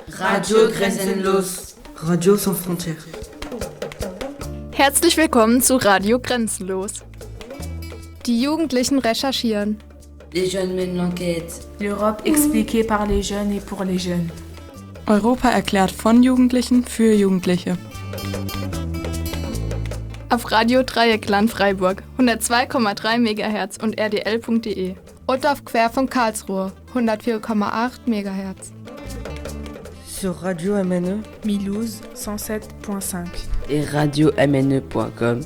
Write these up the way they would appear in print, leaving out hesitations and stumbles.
Radio Grenzenlos. Radio sans frontières. Herzlich willkommen zu Radio Grenzenlos. Die Jugendlichen recherchieren. Les jeunes mènent l'enquête. L'Europe expliquée par les jeunes et pour les jeunes. Europa erklärt von Jugendlichen für Jugendliche. Auf Radio Dreieckland Freiburg 102,3 MHz und rdl.de und auf Querfunk Karlsruhe 104,8 MHz. Sur Radio MNE Mulhouse 107.5 et radiomne.com.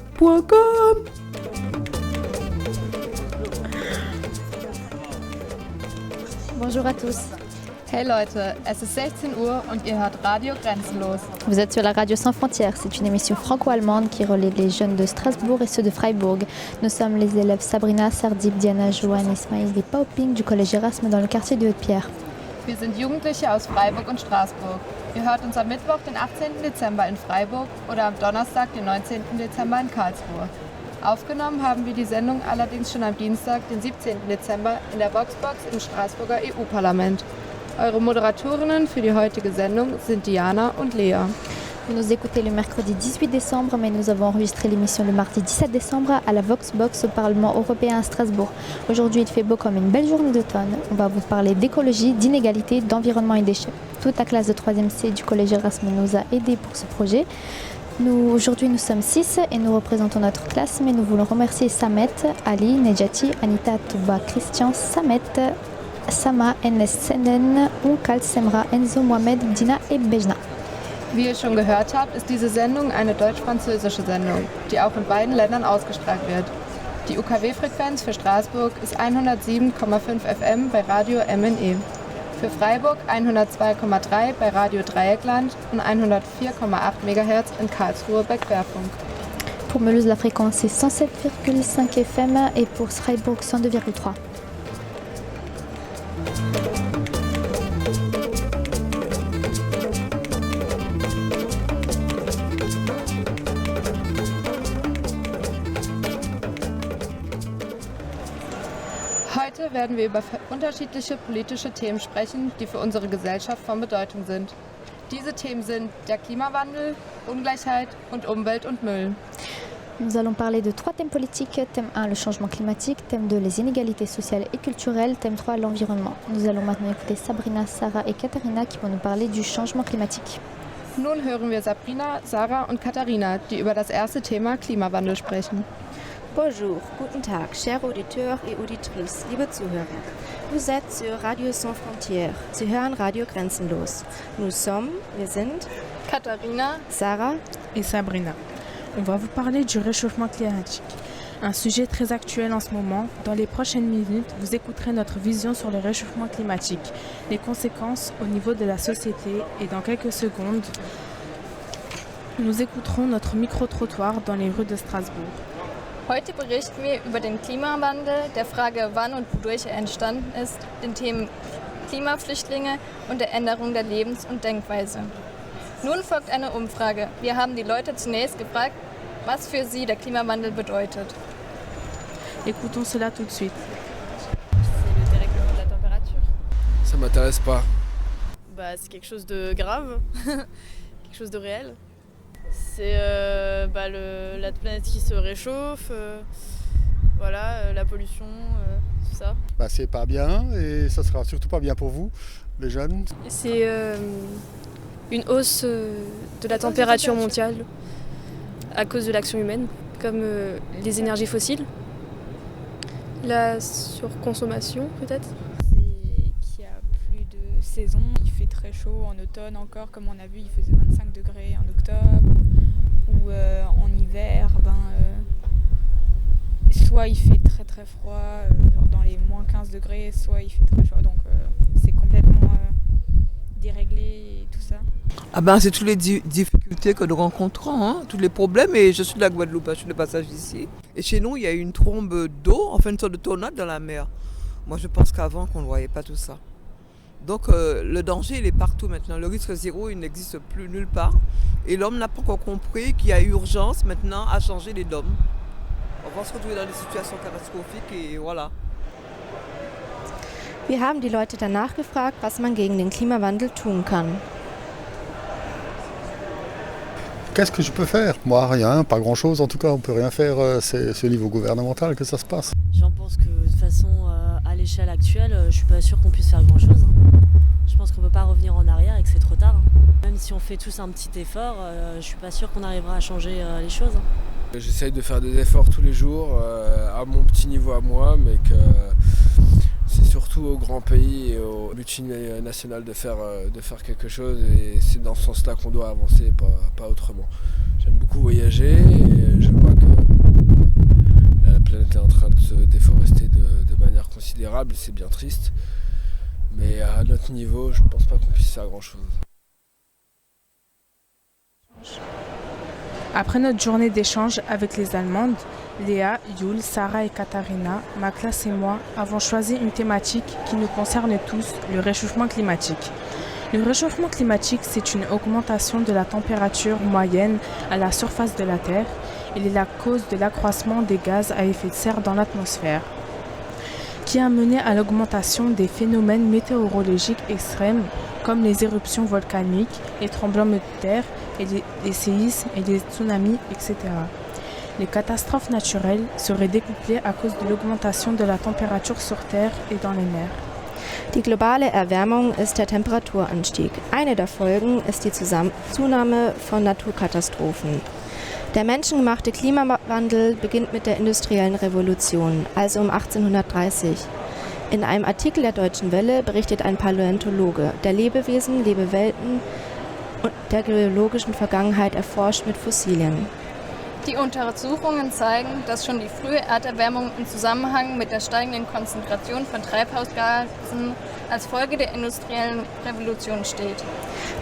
Bonjour à tous. Hey Leute, es ist 16 Uhr und ihr hört Radio Grenzenlos. Vous êtes sur la Radio Sans Frontières. C'est une émission franco-allemande qui relie les jeunes de Strasbourg et ceux de Freiburg. Nous sommes les élèves Sabrina, Sardib, Diana, Johan, Ismail et Pauping du collège Erasme dans le quartier de Haute-Pierre. Wir sind Jugendliche aus Freiburg und Straßburg. Ihr hört uns am Mittwoch, den 18. Dezember in Freiburg oder am Donnerstag, den 19. Dezember in Karlsruhe. Aufgenommen haben wir die Sendung allerdings schon am Dienstag, den 17. Dezember in der Voxbox im Straßburger EU-Parlament. Eure Moderatorinnen für die heutige Sendung sind Diana und Lea. Vous nous écoutez le mercredi 18 décembre, mais nous avons enregistré l'émission le mardi 17 décembre à la Voxbox au Parlement européen à Strasbourg. Aujourd'hui, il fait beau comme une belle journée d'automne. On va vous parler d'écologie, d'inégalité, d'environnement et déchets. Toute la classe de 3e C du collège Erasme nous a aidés pour ce projet. Aujourd'hui, nous sommes 6 et nous représentons notre classe, mais nous voulons remercier Samet, Ali, Nejati, Anita, Touba, Christian, Samet, Sama, Enes, Senden, Unkal, Semra, Enzo, Mohamed, Dina et Bejna. Wie ihr schon gehört habt, ist diese Sendung eine deutsch-französische Sendung, die auch in beiden Ländern ausgestrahlt wird. Die UKW-Frequenz für Straßburg ist 107,5 FM bei Radio MNE. Für Freiburg 102,3 bei Radio Dreieckland und 104,8 MHz in Karlsruhe bei Querfunk. Pour Mulhouse, la fréquence est 107,5 FM et pour Freiburg 102,3. Heute werden wir über unterschiedliche politische Themen sprechen, die für unsere Gesellschaft von Bedeutung sind. Diese Themen sind der Klimawandel, Ungleichheit und Umwelt und Müll. Nous allons parler de 3 thèmes politiques. Thème 1, le changement climatique. Thème 2, les inégalités sociales et culturelles. Thème 3, l'environnement. Nous allons maintenant écouter Sabrina, Sarah et Katharina qui vont nous parler du changement climatique. Nun hören wir Sabrina, Sarah und Katharina, die über das erste Thema Klimawandel sprechen. Bonjour, guten Tag, chers auditeurs et auditrices, liebe Zuhörer. Vous êtes sur Radio Sans Frontières. Sie hören Radio Grenzenlos. Wir sind Katharina, Sarah et Sabrina. On va vous parler du réchauffement climatique, un sujet très actuel en ce moment. Dans les prochaines minutes, vous écouterez notre vision sur le réchauffement climatique, les conséquences au niveau de la société et dans quelques secondes, nous écouterons notre micro-trottoir dans les rues de Strasbourg. Heute berichten wir über den Klimawandel, der Frage, wann und wodurch er entstanden ist, den Themen Klimaflüchtlinge und der Änderung der Lebens- und Denkweise. Nun folgt eine Umfrage. Wir haben die Leute zunächst gefragt, was für sie der Klimawandel bedeutet. Écoutons cela tout de suite. C'est le dérèglement de la température. Ça m'intéresse pas. C'est quelque chose de grave, quelque chose de réel. C'est la planète qui se réchauffe, la pollution, tout ça. C'est pas bien et ça sera surtout pas bien pour vous, les jeunes. C'est une hausse de la température mondiale à cause de l'action humaine, comme les énergies fossiles, la surconsommation peut-être. C'est qu'il y a plus de saison, il fait très chaud en automne encore, comme on a vu il faisait 25 degrés en octobre, ou en hiver, soit il fait très très froid, genre dans les moins 15 degrés, soit il fait très chaud, donc c'est complètement déréglé et tout ça. C'est toutes les difficultés que nous rencontrons, tous les problèmes. Et je suis de la Guadeloupe, je suis de passage ici. Et chez nous, il y a une trombe d'eau, une sorte de tornade dans la mer. Moi, je pense qu'avant, qu'on ne voyait pas tout ça. Donc, le danger, il est partout maintenant. Le risque zéro, il n'existe plus nulle part. Et l'homme n'a pas encore compris qu'il y a urgence maintenant à changer les dômes. On va se retrouver dans des situations catastrophiques et voilà. Wir haben die Leute danach gefragt, was man gegen den Klimawandel tun kann. Qu'est-ce que je peux faire? Moi, rien, pas grand-chose. En tout cas, on peut rien faire. C'est au niveau gouvernemental que ça se passe. J'en pense que de toute façon, à l'échelle actuelle, je suis pas sûre qu'on puisse faire grand-chose. Je pense qu'on peut pas revenir en arrière et que c'est trop tard. Même si on fait tous un petit effort, je suis pas sûre qu'on arrivera à changer les choses. J'essaye de faire des efforts tous les jours, à mon petit niveau à moi, mais que c'est surtout aux grands pays et aux multinationales de faire quelque chose, et c'est dans ce sens-là qu'on doit avancer, pas autrement. J'aime beaucoup voyager et je vois que la planète est en train de se déforester de manière considérable, et c'est bien triste. Mais à notre niveau, je ne pense pas qu'on puisse faire grand-chose. Après notre journée d'échange avec les Allemandes, Léa, Yul, Sarah et Katharina, ma classe et moi avons choisi une thématique qui nous concerne tous, le réchauffement climatique. Le réchauffement climatique, c'est une augmentation de la température moyenne à la surface de la Terre. Il est la cause de l'accroissement des gaz à effet de serre dans l'atmosphère, qui a mené à l'augmentation des phénomènes météorologiques extrêmes comme les éruptions volcaniques, les tremblements de terre, et les séismes et les tsunamis, etc. Les catastrophes naturelles seraient décuplées à cause de l'augmentation de la température sur Terre et dans les mers. Die globale Erwärmung ist der Temperaturanstieg. Eine der Folgen ist die Zunahme von Naturkatastrophen. Der menschengemachte Klimawandel beginnt mit der industriellen Revolution, also um 1830. In einem Artikel der Deutschen Welle berichtet ein Paläontologe, der Lebewesen, Lebewelten und der geologischen Vergangenheit erforscht mit Fossilien. Die Untersuchungen zeigen, dass schon die frühe Erderwärmung im Zusammenhang mit der steigenden Konzentration von Treibhausgasen als Folge der industriellen Revolution steht.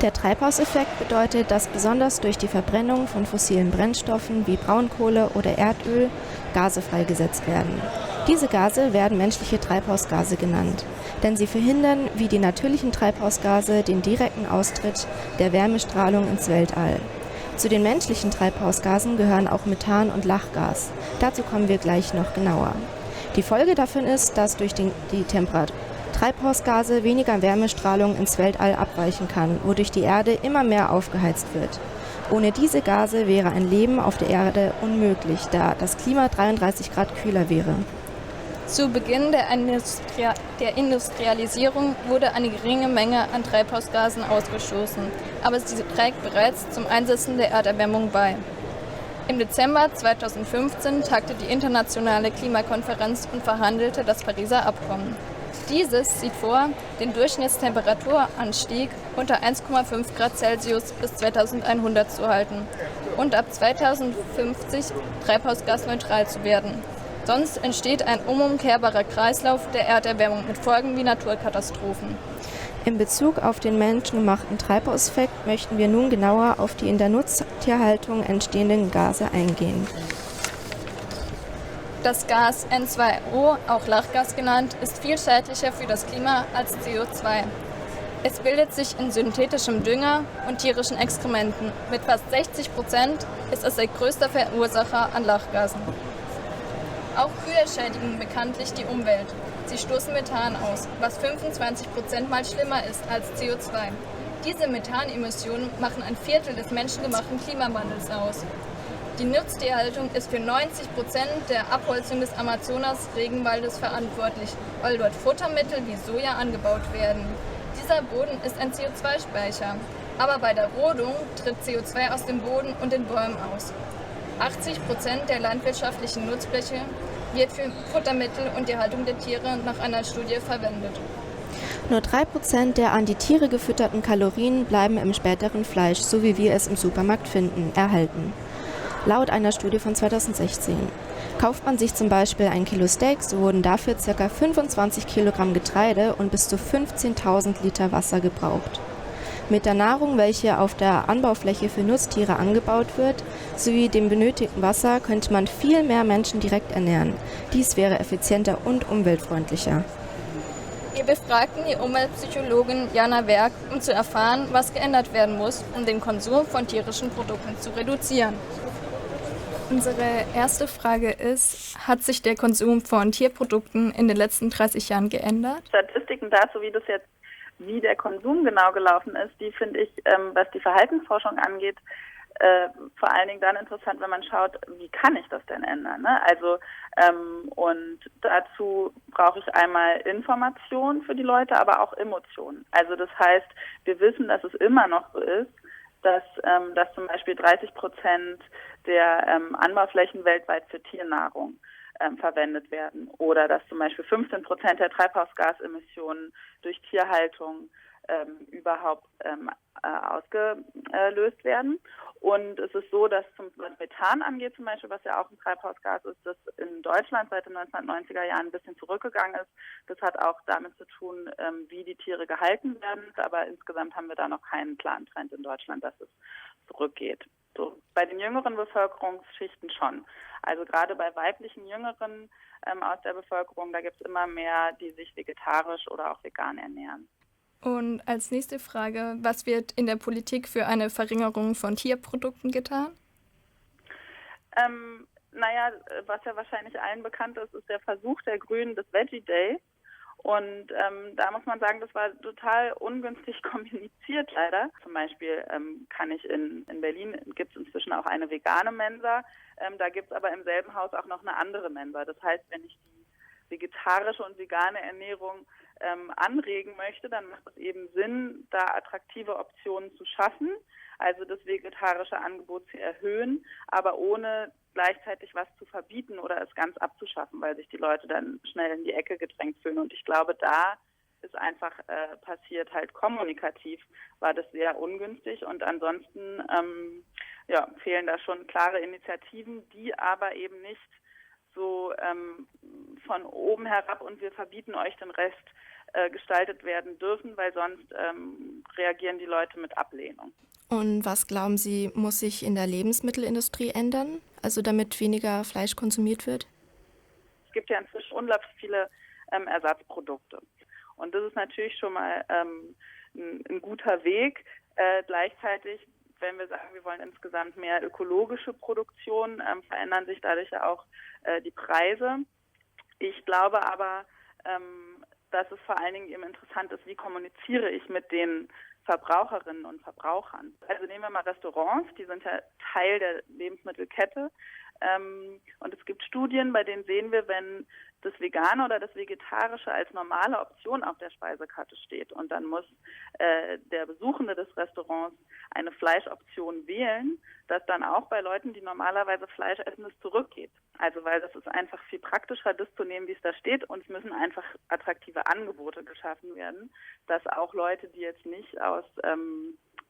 Der Treibhauseffekt bedeutet, dass besonders durch die Verbrennung von fossilen Brennstoffen wie Braunkohle oder Erdöl Gase freigesetzt werden. Diese Gase werden menschliche Treibhausgase genannt, denn sie verhindern wie die natürlichen Treibhausgase den direkten Austritt der Wärmestrahlung ins Weltall. Zu den menschlichen Treibhausgasen gehören auch Methan und Lachgas. Dazu kommen wir gleich noch genauer. Die Folge davon ist, dass durch die Treibhausgase weniger Wärmestrahlung ins Weltall abweichen kann, wodurch die Erde immer mehr aufgeheizt wird. Ohne diese Gase wäre ein Leben auf der Erde unmöglich, da das Klima 33 Grad kühler wäre. Zu Beginn der Industrialisierung wurde eine geringe Menge an Treibhausgasen ausgestoßen, aber sie trägt bereits zum Einsetzen der Erderwärmung bei. Im Dezember 2015 tagte die internationale Klimakonferenz und verhandelte das Pariser Abkommen. Dieses sieht vor, den Durchschnittstemperaturanstieg unter 1,5 Grad Celsius bis 2100 zu halten und ab 2050 treibhausgasneutral zu werden. Sonst entsteht ein unumkehrbarer Kreislauf der Erderwärmung mit Folgen wie Naturkatastrophen. In Bezug auf den menschengemachten Treibhauseffekt möchten wir nun genauer auf die in der Nutztierhaltung entstehenden Gase eingehen. Das Gas N2O, auch Lachgas genannt, ist viel schädlicher für das Klima als CO2. Es bildet sich in synthetischem Dünger und tierischen Exkrementen. Mit fast 60% ist es der größte Verursacher an Lachgasen. Auch Kühe schädigen bekanntlich die Umwelt. Sie stoßen Methan aus, was 25% mal schlimmer ist als CO2. Diese Methanemissionen machen ein Viertel des menschengemachten Klimawandels aus. Die Nutztierhaltung ist für 90% der Abholzung des Amazonas-Regenwaldes verantwortlich, weil dort Futtermittel wie Soja angebaut werden. Dieser Boden ist ein CO2-Speicher, aber bei der Rodung tritt CO2 aus dem Boden und den Bäumen aus. 80% der landwirtschaftlichen Nutzfläche wird für Futtermittel und die Haltung der Tiere nach einer Studie verwendet. Nur 3% der an die Tiere gefütterten Kalorien bleiben im späteren Fleisch, so wie wir es im Supermarkt finden, erhalten. Laut einer Studie von 2016. Kauft man sich zum Beispiel ein Kilo Steak, so wurden dafür ca. 25 Kilogramm Getreide und bis zu 15.000 Liter Wasser gebraucht. Mit der Nahrung, welche auf der Anbaufläche für Nutztiere angebaut wird, sowie dem benötigten Wasser könnte man viel mehr Menschen direkt ernähren. Dies wäre effizienter und umweltfreundlicher. Wir befragten die Umweltpsychologin Jana Werk, um zu erfahren, was geändert werden muss, um den Konsum von tierischen Produkten zu reduzieren. Unsere erste Frage ist, hat sich der Konsum von Tierprodukten in den letzten 30 Jahren geändert? Statistiken dazu, wie der Konsum genau gelaufen ist, die finde ich, was die Verhaltensforschung angeht, vor allen Dingen dann interessant, wenn man schaut, wie kann ich das denn ändern? Ne? Also und dazu brauche ich einmal Information für die Leute, aber auch Emotionen. Also das heißt, wir wissen, dass es immer noch so ist, dass zum Beispiel 30% der Anbauflächen weltweit für Tiernahrung verwendet werden oder dass zum Beispiel 15% der Treibhausgasemissionen durch Tierhaltung überhaupt ausgelöst werden. Und es ist so, dass was Methan angeht zum Beispiel, was ja auch ein Treibhausgas ist, das in Deutschland seit den 1990er Jahren ein bisschen zurückgegangen ist. Das hat auch damit zu tun, wie die Tiere gehalten werden. Aber insgesamt haben wir da noch keinen klaren Trend in Deutschland, dass es zurückgeht. So, bei den jüngeren Bevölkerungsschichten schon. Also gerade bei weiblichen Jüngeren aus der Bevölkerung, da gibt es immer mehr, die sich vegetarisch oder auch vegan ernähren. Und als nächste Frage, was wird in der Politik für eine Verringerung von Tierprodukten getan? Was ja wahrscheinlich allen bekannt ist, ist der Versuch der Grünen des Veggie Day. Und da muss man sagen, das war total ungünstig kommuniziert leider. Zum Beispiel kann ich in Berlin, gibt es inzwischen auch eine vegane Mensa. Da gibt es aber im selben Haus auch noch eine andere Mensa. Das heißt, wenn ich die vegetarische und vegane Ernährung anregen möchte, dann macht es eben Sinn, da attraktive Optionen zu schaffen, also das vegetarische Angebot zu erhöhen, aber ohne gleichzeitig was zu verbieten oder es ganz abzuschaffen, weil sich die Leute dann schnell in die Ecke gedrängt fühlen. Und ich glaube, da ist einfach passiert, halt kommunikativ war das sehr ungünstig und ansonsten fehlen da schon klare Initiativen, die aber eben nicht so von oben herab und wir verbieten euch den Rest gestaltet werden dürfen, weil sonst reagieren die Leute mit Ablehnung. Und was glauben Sie, muss sich in der Lebensmittelindustrie ändern, also damit weniger Fleisch konsumiert wird? Es gibt ja inzwischen unglaublich viele Ersatzprodukte. Und das ist natürlich schon mal ein guter Weg. Gleichzeitig, wenn wir sagen, wir wollen insgesamt mehr ökologische Produktion, verändern sich dadurch ja auch die Preise. Ich glaube aber, dass es vor allen Dingen eben interessant ist, wie kommuniziere ich mit den Verbraucherinnen und Verbrauchern. Also nehmen wir mal Restaurants, die sind ja Teil der Lebensmittelkette. Und es gibt Studien, bei denen sehen wir, wenn das Vegane oder das Vegetarische als normale Option auf der Speisekarte steht und dann muss der Besuchende des Restaurants eine Fleischoption wählen, dass dann auch bei Leuten, die normalerweise Fleisch essen, es zurückgeht. Also weil das ist einfach viel praktischer, das zu nehmen, wie es da steht und es müssen einfach attraktive Angebote geschaffen werden, dass auch Leute, die jetzt nicht aus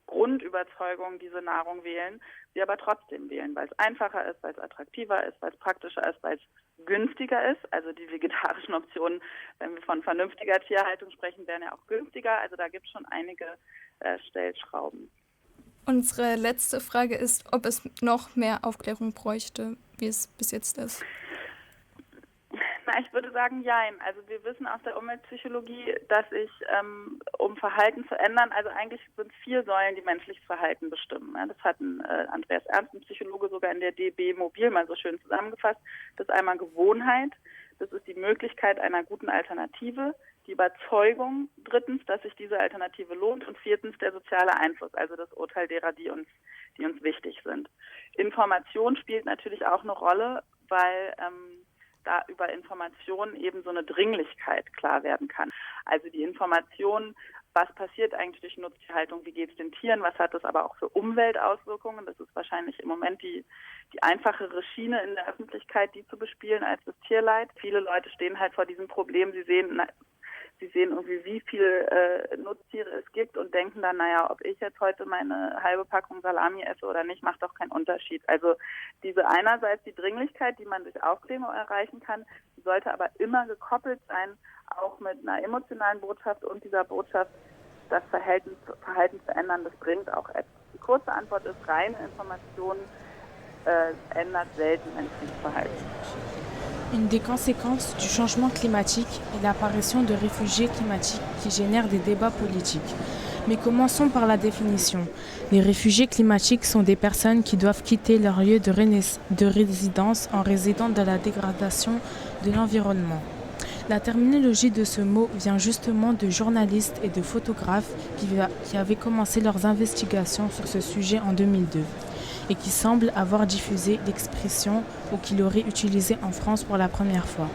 Grundüberzeugung diese Nahrung wählen, sie aber trotzdem wählen, weil es einfacher ist, weil es attraktiver ist, weil es praktischer ist, weil es günstiger ist. Also die vegetarischen Optionen, wenn wir von vernünftiger Tierhaltung sprechen, werden ja auch günstiger. Also da gibt es schon einige Stellschrauben. Unsere letzte Frage ist, ob es noch mehr Aufklärung bräuchte, wie es bis jetzt ist. Na, ich würde sagen, jein. Also wir wissen aus der Umweltpsychologie, dass um Verhalten zu ändern, also eigentlich sind es 4 Säulen, die menschliches Verhalten bestimmen. Das hat Andreas Ernst, ein Psychologe, sogar in der DB Mobil mal so schön zusammengefasst. Das ist einmal Gewohnheit, das ist die Möglichkeit einer guten Alternative, die Überzeugung, 3., dass sich diese Alternative lohnt und 4. der soziale Einfluss, also das Urteil derer, die uns wichtig sind. Information spielt natürlich auch eine Rolle, weil da über Informationen eben so eine Dringlichkeit klar werden kann. Also die Information, was passiert eigentlich durch Nutztierhaltung, wie geht es den Tieren, was hat das aber auch für Umweltauswirkungen. Das ist wahrscheinlich im Moment die einfachere Schiene in der Öffentlichkeit, die zu bespielen als das Tierleid. Viele Leute stehen halt vor diesem Problem, sie sehen irgendwie, wie viele Nutztiere es gibt und denken dann, ob ich jetzt heute meine halbe Packung Salami esse oder nicht, macht doch keinen Unterschied. Also diese einerseits die Dringlichkeit, die man durch Aufklärung erreichen kann, die sollte aber immer gekoppelt sein, auch mit einer emotionalen Botschaft und dieser Botschaft, das Verhalten zu ändern, das bringt auch etwas. Die kurze Antwort ist, reine Information ändert selten menschliches Verhalten. Une des conséquences du changement climatique est l'apparition de réfugiés climatiques qui génèrent des débats politiques. Mais commençons par la définition. Les réfugiés climatiques sont des personnes qui doivent quitter leur lieu de résidence en résidant dans la dégradation de l'environnement. La terminologie de ce mot vient justement de journalistes et de photographes qui avaient commencé leurs investigations sur ce sujet en 2002 et qui semblent avoir diffusé l'expression ou qui l'auraient utilisée en France pour la première fois.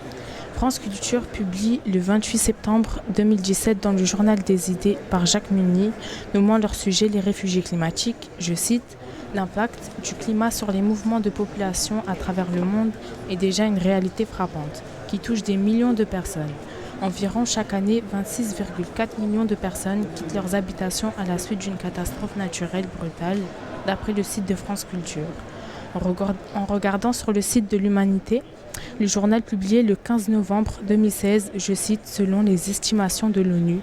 France Culture publie le 28 septembre 2017 dans le Journal des idées par Jacques Mugny, nommant leur sujet les réfugiés climatiques, je cite, « L'impact du climat sur les mouvements de population à travers le monde est déjà une réalité frappante, qui touche des millions de personnes. Environ chaque année, 26,4 millions de personnes quittent leurs habitations à la suite d'une catastrophe naturelle brutale, d'après le site de France Culture. En regardant sur le site de l'Humanité, le journal publié le 15 novembre 2016, je cite, selon les estimations de l'ONU,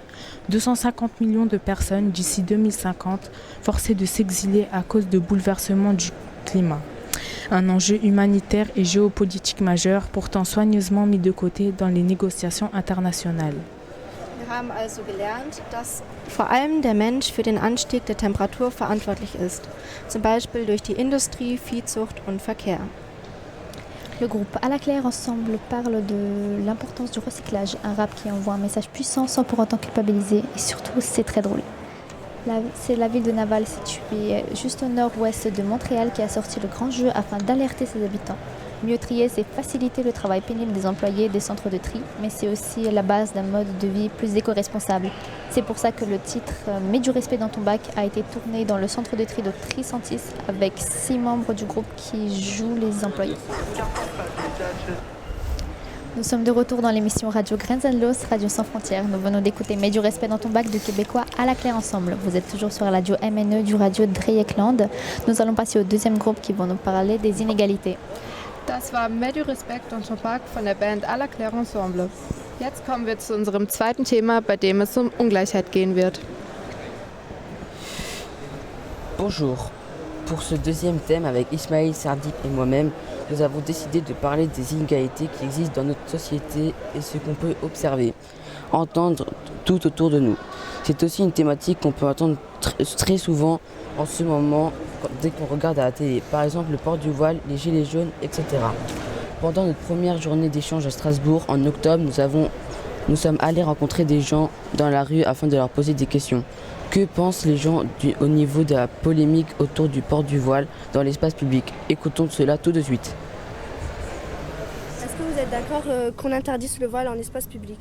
250 millions de personnes d'ici 2050 forcées de s'exiler à cause de bouleversements du climat. Un enjeu humanitaire et géopolitique majeur, pourtant soigneusement mis de côté dans les négociations internationales. Wir haben also gelernt, dass vor allem der Mensch für den Anstieg der Temperatur verantwortlich ist, zum Beispiel durch die Industrie, Viehzucht und Verkehr. Le groupe À la Claire Ensemble parle de l'importance du recyclage, un rap qui envoie un message puissant sans pour autant culpabiliser et surtout c'est très drôle. C'est la ville de Naval située juste au nord-ouest de Montréal qui a sorti le grand jeu afin d'alerter ses habitants. Mieux trier, c'est faciliter le travail pénible des employés des centres de tri, mais c'est aussi la base d'un mode de vie plus éco-responsable. C'est pour ça que le titre « Mets du respect dans ton bac » a été tourné dans le centre de tri de Tricentis avec 6 membres du groupe qui jouent les employés. Nous sommes de retour dans l'émission Radio Grenzenlos, Radio Sans Frontières. Nous venons d'écouter « Mets du respect dans ton bac » du Québécois À la Claire Ensemble. Vous êtes toujours sur la radio MNE du radio Dreieckland. Nous allons passer au deuxième groupe qui va nous parler des inégalités. Das war Mets du Respect dans ton bac von der Band À la Claire Ensemble. Jetzt kommen wir zu unserem zweiten Thema, bei dem es um Ungleichheit gehen wird. Bonjour. Pour ce deuxième thème, avec Ismaël Sardip et moi-même, nous avons décidé de parler des inégalités qui existent dans notre société et ce qu'on peut observer, entendre tout autour de nous. C'est aussi une thématique qu'on peut entendre très souvent en ce moment, dès qu'on regarde à la télé. Par exemple, le port du voile, les gilets jaunes, etc. Pendant notre première journée d'échange à Strasbourg, en octobre, nous sommes allés rencontrer des gens dans la rue afin de leur poser des questions. Que pensent les gens au niveau de la polémique autour du port du voile dans l'espace public? Écoutons cela tout de suite. Est-ce que vous êtes d'accord qu'on interdise le voile en espace public?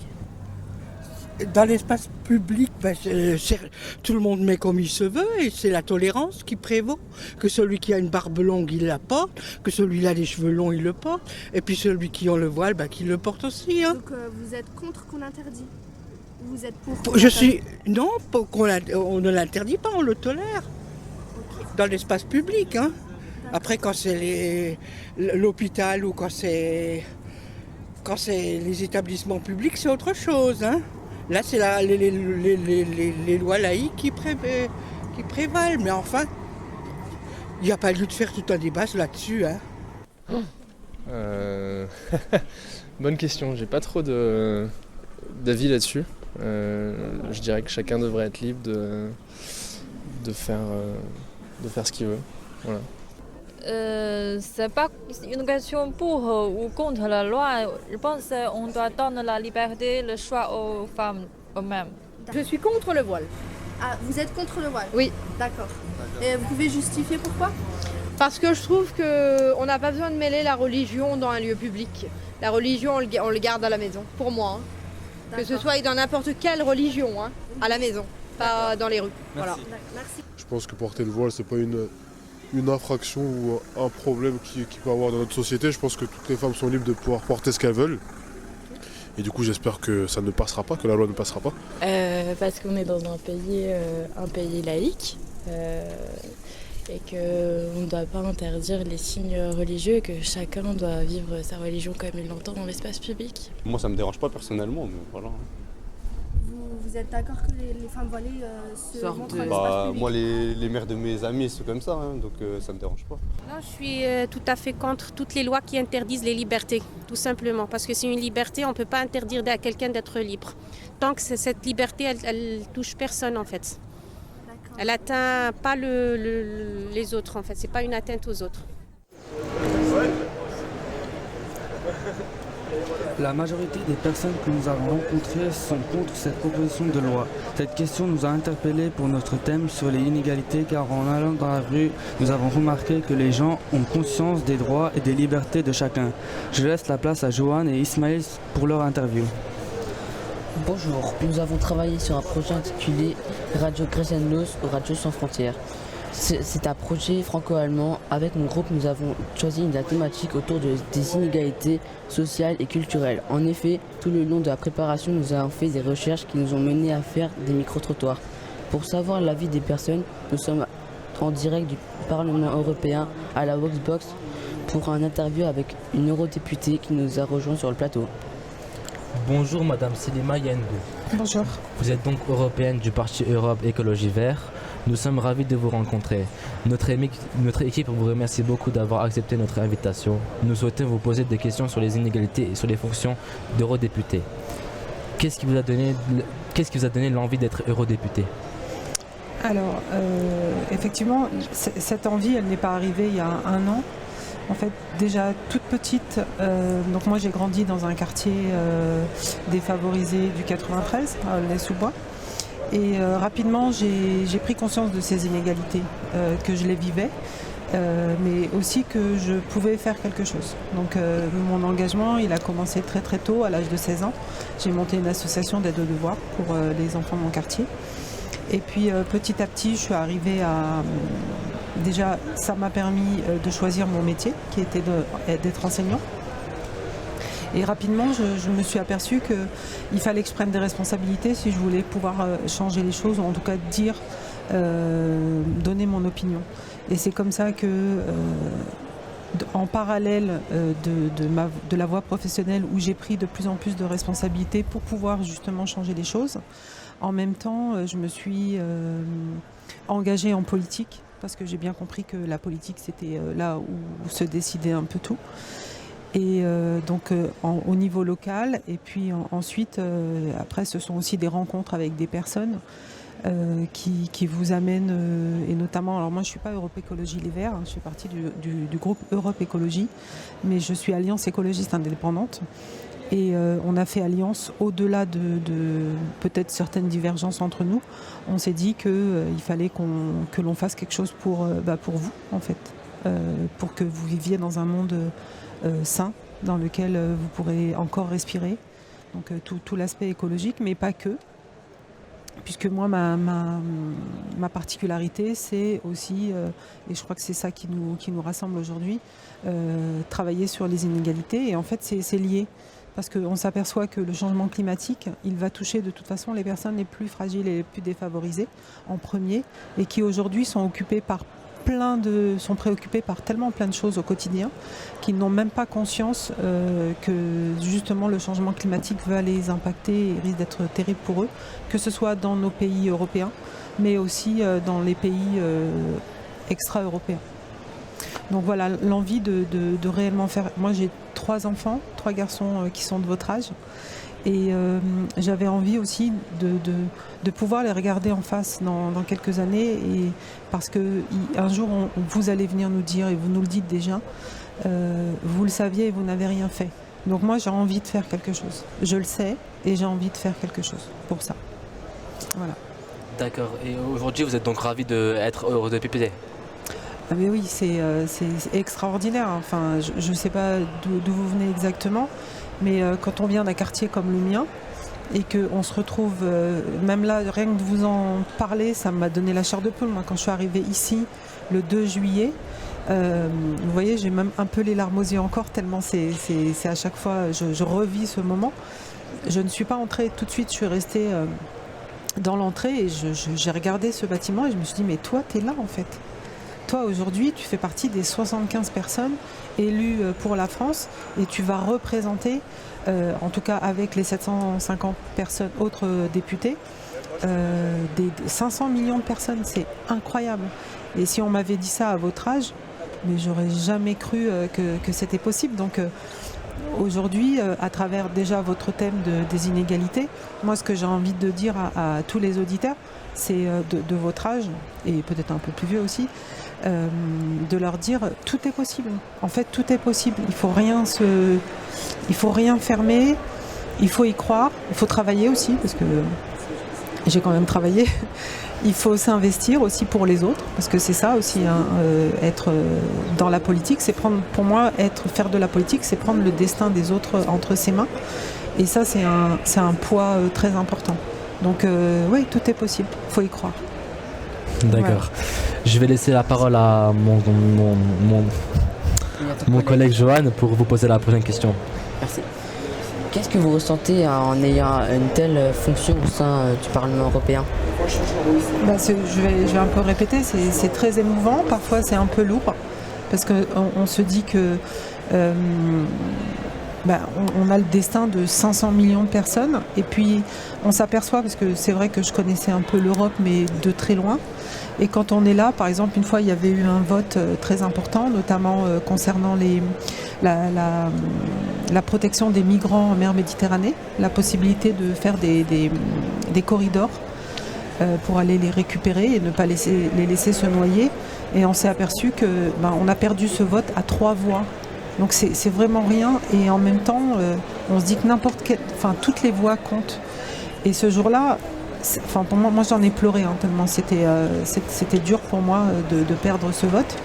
Dans l'espace public, tout le monde met comme il se veut et c'est la tolérance qui prévaut. Que celui qui a une barbe longue, il la porte, que celui qui a les cheveux longs, il le porte, et puis celui qui a le voile, qu'il le porte aussi. Hein. Donc vous êtes contre qu'on interdit? Vous êtes pour? Non, on ne l'interdit pas, on le tolère. Okay. Dans l'espace public. Hein. Après, quand c'est l'hôpital ou quand c'est les établissements publics, c'est autre chose. Hein. Là, c'est les lois laïques qui prévalent. Mais enfin, il n'y a pas lieu de faire tout un débat là-dessus. Hein. Bonne question. J'ai pas trop d'avis là-dessus. Je dirais que chacun devrait être libre de faire ce qu'il veut. Voilà. C'est pas une question pour ou contre la loi. Je pense qu'on doit donner la liberté, le choix aux femmes eux-mêmes. Je suis contre le voile. Ah, vous êtes contre le voile? Oui. D'accord. Et vous pouvez justifier pourquoi? Parce que je trouve qu'on n'a pas besoin de mêler la religion dans un lieu public. La religion, on le garde à la maison, pour moi. Hein. Que ce soit dans n'importe quelle religion, hein, à la maison, pas dans les rues. Voilà. Merci. Je pense que porter le voile, c'est pas une infraction ou un problème qui peut avoir dans notre société. Je pense que toutes les femmes sont libres de pouvoir porter ce qu'elles veulent. Et du coup, j'espère que ça ne passera pas, que la loi ne passera pas. Parce qu'on est dans un pays laïque et qu'on ne doit pas interdire les signes religieux et que chacun doit vivre sa religion comme il l'entend dans l'espace public. Moi, ça ne me dérange pas personnellement, mais voilà. Vous êtes d'accord que les femmes voilées se montrent dans l'espace public? Moi, les mères de mes amis, c'est comme ça, hein, donc ça ne me dérange pas. Non, je suis tout à fait contre toutes les lois qui interdisent les libertés, tout simplement. Parce que c'est une liberté, on ne peut pas interdire à quelqu'un d'être libre. Tant que cette liberté, elle touche personne, en fait. Elle n'atteint pas les autres en fait, c'est pas une atteinte aux autres. La majorité des personnes que nous avons rencontrées sont contre cette proposition de loi. Cette question nous a interpellés pour notre thème sur les inégalités car en allant dans la rue, nous avons remarqué que les gens ont conscience des droits et des libertés de chacun. Je laisse la place à Johan et Ismaël pour leur interview. Bonjour, nous avons travaillé sur un projet intitulé Radio Gresenlos ou Radio Sans Frontières. C'est un projet franco-allemand. Avec mon groupe, nous avons choisi la thématique autour des inégalités sociales et culturelles. En effet, tout le long de la préparation, nous avons fait des recherches qui nous ont menés à faire des micro-trottoirs. Pour savoir l'avis des personnes, nous sommes en direct du Parlement européen à la Voxbox pour un interview avec une eurodéputée qui nous a rejoint sur le plateau. Bonjour Madame Selima Yendou. Bonjour. Vous êtes donc européenne du Parti Europe Écologie Vert. Nous sommes ravis de vous rencontrer. Notre équipe vous remercie beaucoup d'avoir accepté notre invitation. Nous souhaitons vous poser des questions sur les inégalités et sur les fonctions d'eurodéputé. Qu'est-ce qui vous a donné l'envie d'être eurodéputé ? Alors, effectivement, cette envie, elle n'est pas arrivée il y a un an. En fait, déjà toute petite, donc moi j'ai grandi dans un quartier défavorisé du 93, à Aulnay-sous-Bois. Et rapidement, j'ai pris conscience de ces inégalités, que je les vivais, mais aussi que je pouvais faire quelque chose. Donc mon engagement, il a commencé très très tôt, à l'âge de 16 ans. J'ai monté une association d'aide aux devoirs pour les enfants de mon quartier. Et puis petit à petit, je suis arrivée à... Déjà, ça m'a permis de choisir mon métier, qui était d'être enseignant. Et rapidement, je me suis aperçue qu'il fallait que je prenne des responsabilités si je voulais pouvoir changer les choses, ou en tout cas dire, donner mon opinion. Et c'est comme ça que, en parallèle de la voie professionnelle, où j'ai pris de plus en plus de responsabilités pour pouvoir justement changer les choses, en même temps, je me suis engagée en politique, parce que j'ai bien compris que la politique, c'était là où se décidait un peu tout. Et donc au niveau local, et puis ensuite, après, ce sont aussi des rencontres avec des personnes qui vous amènent, et notamment, alors moi je ne suis pas Europe Écologie Les Verts, je fais partie du groupe Europe Écologie, mais je suis Alliance écologiste indépendante. Et on a fait alliance au-delà de peut-être certaines divergences entre nous. On s'est dit qu'il fallait que l'on fasse quelque chose pour vous, en fait, pour que vous viviez dans un monde sain, dans lequel vous pourrez encore respirer. Donc tout l'aspect écologique, mais pas que. Puisque moi, ma particularité, c'est aussi, et je crois que c'est ça qui nous rassemble aujourd'hui, travailler sur les inégalités. Et en fait, c'est lié. Parce qu'on s'aperçoit que le changement climatique, il va toucher de toute façon les personnes les plus fragiles et les plus défavorisées en premier, et qui aujourd'hui sont préoccupées par tellement plein de choses au quotidien, qu'ils n'ont même pas conscience que justement le changement climatique va les impacter et risque d'être terrible pour eux, que ce soit dans nos pays européens, mais aussi dans les pays extra-européens. Donc voilà, l'envie de réellement faire... Moi j'ai 3 enfants, 3 garçons qui sont de votre âge, et j'avais envie aussi de pouvoir les regarder en face dans quelques années, et parce qu'un jour vous allez venir nous dire, et vous nous le dites déjà, vous le saviez et vous n'avez rien fait. Donc moi j'ai envie de faire quelque chose. Je le sais et j'ai envie de faire quelque chose pour ça. Voilà. D'accord. Et aujourd'hui vous êtes donc ravi d'être eurodéputé ? Ah mais oui, c'est extraordinaire. Enfin, je ne sais pas d'où vous venez exactement, mais quand on vient d'un quartier comme le mien et qu'on se retrouve, même là, rien que de vous en parler, ça m'a donné la chair de poule. Moi, quand je suis arrivée ici le 2 juillet, vous voyez, j'ai même un peu les larmes aux yeux encore, tellement c'est à chaque fois, je revis ce moment. Je ne suis pas entrée tout de suite, je suis restée dans l'entrée et j'ai regardé ce bâtiment et je me suis dit, mais toi, tu es là en fait. Toi, aujourd'hui, tu fais partie des 75 personnes élues pour la France et tu vas représenter, en tout cas avec les 750 personnes, autres députés, des 500 millions de personnes. C'est incroyable. Et si on m'avait dit ça à votre âge, mais j'aurais jamais cru que c'était possible. Donc aujourd'hui, à travers déjà votre thème des inégalités, moi ce que j'ai envie de dire à tous les auditeurs, c'est de votre âge, et peut-être un peu plus vieux aussi, de leur dire tout est possible. En fait, tout est possible. Il faut rien fermer, il faut y croire, il faut travailler aussi, parce que j'ai quand même travaillé. Il faut s'investir aussi pour les autres, parce que c'est ça aussi, hein, être dans la politique, c'est pour moi, faire de la politique, c'est prendre le destin des autres entre ses mains. Et ça, c'est un poids très important. Donc oui, tout est possible, il faut y croire. D'accord. Voilà. Je vais laisser la parole à mon collègue Johan pour vous poser la prochaine question. Merci. Qu'est-ce que vous ressentez en ayant une telle fonction au sein du Parlement européen ? Je vais un peu répéter, c'est très émouvant, parfois c'est un peu lourd, parce qu'on se dit que on a le destin de 500 millions de personnes, et puis on s'aperçoit, parce que c'est vrai que je connaissais un peu l'Europe, mais de très loin, et quand on est là, par exemple, une fois il y avait eu un vote très important, notamment concernant la protection des migrants en mer Méditerranée, la possibilité de faire des corridors pour aller les récupérer et ne pas les laisser se noyer. Et on s'est aperçu qu'on a perdu ce vote à 3 voix. Donc c'est vraiment rien. Et en même temps, on se dit que toutes les voix comptent. Et ce jour-là, pour moi j'en ai pleuré, hein, tellement c'était dur pour moi de perdre ce vote.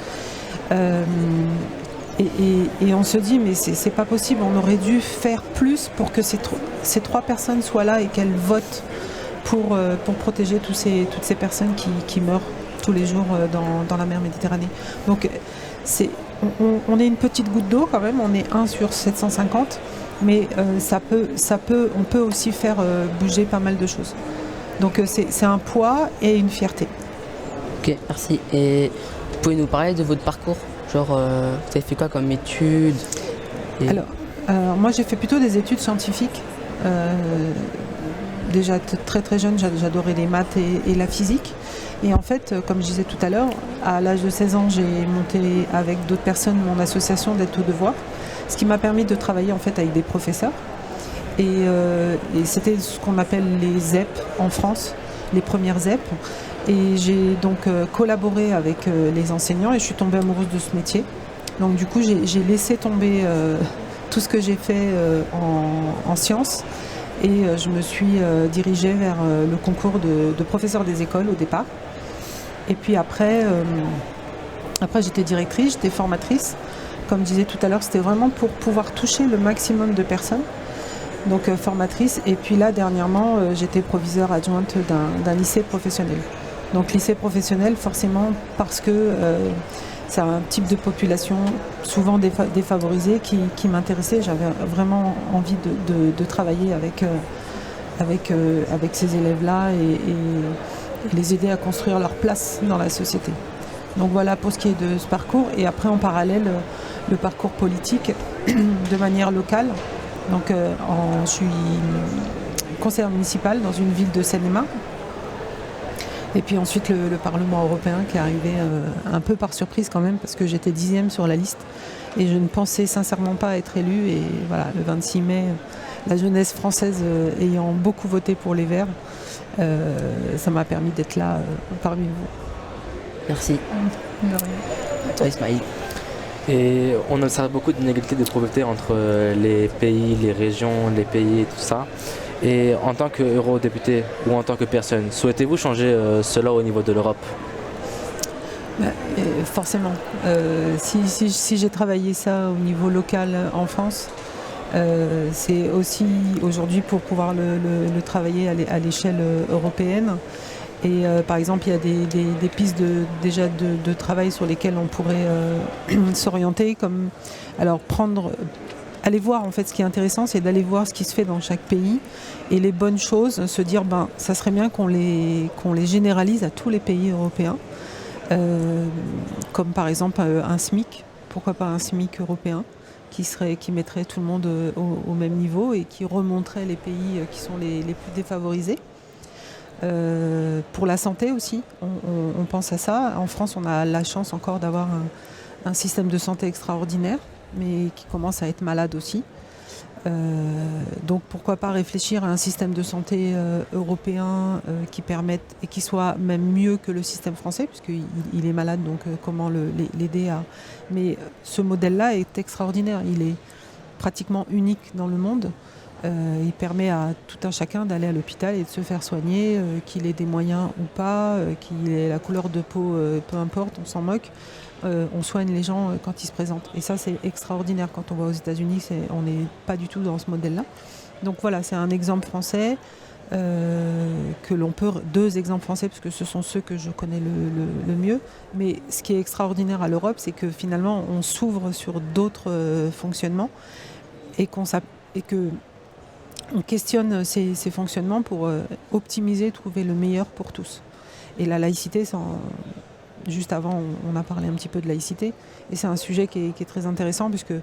Et on se dit, mais c'est pas possible, on aurait dû faire plus pour que ces 3 personnes soient là et qu'elles votent pour protéger toutes ces personnes qui meurent tous les jours dans la mer Méditerranée. Donc on est une petite goutte d'eau quand même, on est 1 sur 750, mais on peut aussi faire bouger pas mal de choses. Donc c'est un poids et une fierté. Ok, merci. Et vous pouvez nous parler de votre parcours ? Genre, vous avez fait quoi comme études ? Alors, moi j'ai fait plutôt des études scientifiques. Déjà très très jeune, j'adorais les maths et la physique. Et en fait, comme je disais tout à l'heure, à l'âge de 16 ans, j'ai monté avec d'autres personnes mon association d'aide aux devoirs, ce qui m'a permis de travailler en fait avec des professeurs. Et c'était ce qu'on appelle les ZEP en France, les premières ZEP. Et j'ai donc collaboré avec les enseignants et je suis tombée amoureuse de ce métier. Donc du coup, j'ai laissé tomber tout ce que j'ai fait en sciences. Et je me suis dirigée vers le concours de professeur des écoles au départ. Et puis après j'étais directrice, j'étais formatrice. Comme je disais tout à l'heure, c'était vraiment pour pouvoir toucher le maximum de personnes. Donc formatrice. Et puis là, dernièrement, j'étais proviseure adjointe d'un lycée professionnel. Donc lycée professionnel, forcément, parce que c'est un type de population souvent défavorisée qui m'intéressait. J'avais vraiment envie de travailler avec ces élèves-là et les aider à construire leur place dans la société. Donc voilà pour ce qui est de ce parcours. Et après, en parallèle, le parcours politique de manière locale. Donc je suis conseillère municipale dans une ville de Seine-et-Marne. Et puis ensuite le Parlement européen qui est arrivé un peu par surprise quand même, parce que j'étais 10e sur la liste et je ne pensais sincèrement pas être élue. Et voilà, le 26 mai, la jeunesse française ayant beaucoup voté pour les Verts, ça m'a permis d'être là parmi vous. Merci. De rien. Toi Ismaïl. Et on observe beaucoup d'inégalités de pauvreté entre les pays, les régions, les pays et tout ça. Et en tant qu'eurodéputé ou en tant que personne, souhaitez-vous changer cela au niveau de l'Europe ? Forcément. Si j'ai travaillé ça au niveau local en France, c'est aussi aujourd'hui pour pouvoir le travailler à l'échelle européenne. Et par exemple, il y a des pistes de travail sur lesquelles on pourrait s'orienter, comme aller voir, en fait, ce qui est intéressant, c'est d'aller voir ce qui se fait dans chaque pays et les bonnes choses, se dire ça serait bien qu'on les généralise à tous les pays européens, comme par exemple un SMIC, pourquoi pas un SMIC européen qui mettrait tout le monde au même niveau et qui remonterait les pays qui sont les plus défavorisés. Pour la santé aussi, on pense à ça. En France, on a la chance encore d'avoir un système de santé extraordinaire, mais qui commence à être malade aussi. Donc pourquoi pas réfléchir à un système de santé européen qui permette et qui soit même mieux que le système français, puisqu'il est malade, donc comment l'aider à... Mais ce modèle-là est extraordinaire, il est pratiquement unique dans le monde. Il permet à tout un chacun d'aller à l'hôpital et de se faire soigner, qu'il ait des moyens ou pas, qu'il ait la couleur de peau, peu importe, on s'en moque. On soigne les gens quand ils se présentent. Et ça, c'est extraordinaire. Quand on va aux États-Unis, on n'est pas du tout dans ce modèle-là. Donc voilà, c'est un exemple français que l'on peut... Deux exemples français, parce que ce sont ceux que je connais le mieux. Mais ce qui est extraordinaire à l'Europe, c'est que finalement, on s'ouvre sur d'autres fonctionnements et que on questionne ces fonctionnements pour optimiser, trouver le meilleur pour tous. Et la laïcité, juste avant, on a parlé un petit peu de laïcité, et c'est un sujet qui est très intéressant, puisque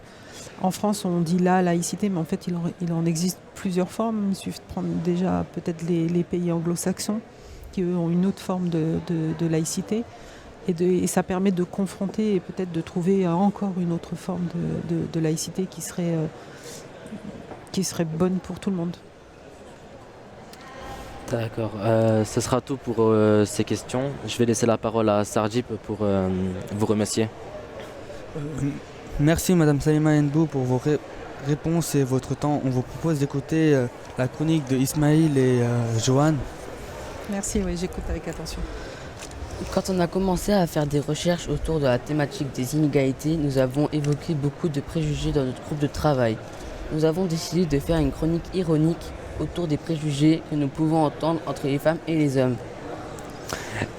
en France, on dit la laïcité, mais en fait, il en existe plusieurs formes. Il suffit de prendre déjà peut-être les pays anglo-saxons, qui eux ont une autre forme de laïcité, et ça permet de confronter et peut-être de trouver encore une autre forme de laïcité qui serait bonne pour tout le monde. D'accord, ce sera tout pour ces questions. Je vais laisser la parole à Sardip pour vous remercier. Merci Madame Salima Enbou pour vos réponses et votre temps. On vous propose d'écouter la chronique de Ismaïl et Joanne. Merci, oui, j'écoute avec attention. Quand on a commencé à faire des recherches autour de la thématique des inégalités, nous avons évoqué beaucoup de préjugés dans notre groupe de travail. Nous avons décidé de faire une chronique ironique autour des préjugés que nous pouvons entendre entre les femmes et les hommes.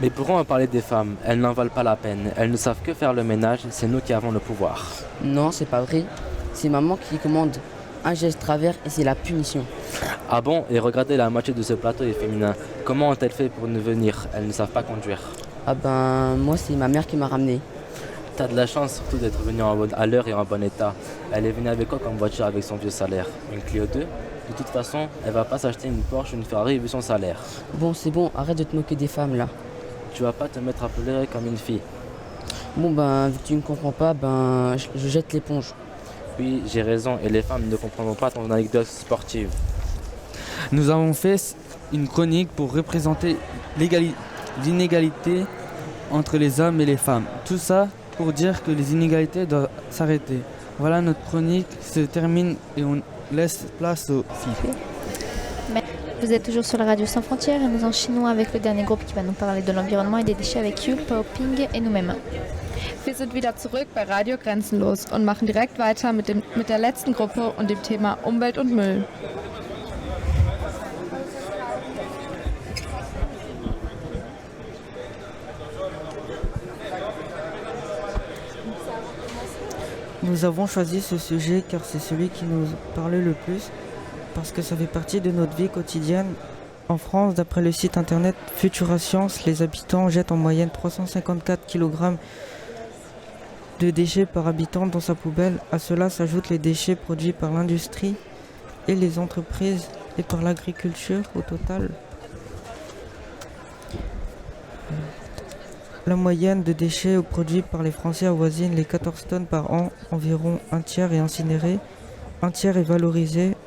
Mais pourrons-nous parler des femmes? Elles n'en valent pas la peine. Elles ne savent que faire le ménage, c'est nous qui avons le pouvoir. Non, c'est pas vrai. C'est maman qui commande un geste travers et c'est la punition. Ah bon? Et regardez, la moitié de ce plateau est féminin. Comment ont-elles fait pour nous venir? Elles ne savent pas conduire. Ah ben, moi c'est ma mère qui m'a ramené. T'as de la chance surtout d'être venu à l'heure et en bon état. Elle est venue avec quoi comme voiture avec son vieux salaire? Une Clio 2? De toute façon, elle va pas s'acheter une Porsche ou une Ferrari vu son salaire. Bon, c'est bon, arrête de te moquer des femmes là. Tu vas pas te mettre à pleurer comme une fille. Bon ben, vu que tu ne comprends pas, ben je jette l'éponge. Oui, j'ai raison et les femmes ne comprendront pas ton anecdote sportive. Nous avons fait une chronique pour représenter l'inégalité entre les hommes et les femmes. Tout ça pour dire que les inégalités doivent s'arrêter. Voilà, notre chronique se termine et on laisse place aux filles. Vous êtes toujours sur la radio Sans Frontières et nous enchaînons avec le dernier groupe qui va nous parler de l'environnement et des déchets avec You, Pao Ping et nous-mêmes. Wir sind wieder zurück bei Radio Grenzenlos und machen direkt weiter mit der letzten Gruppe und dem Thema Umwelt und Müll. Nous avons choisi ce sujet car c'est celui qui nous parle le plus, parce que ça fait partie de notre vie quotidienne. En France, d'après le site internet Futura Science, les habitants jettent en moyenne 354 kg de déchets par habitant dans sa poubelle. À cela s'ajoutent les déchets produits par l'industrie et les entreprises et par l'agriculture au total. La moyenne de déchets produits par les Français avoisine les 14 tonnes par an. Environ un tiers est incinéré, un tiers est valorisé,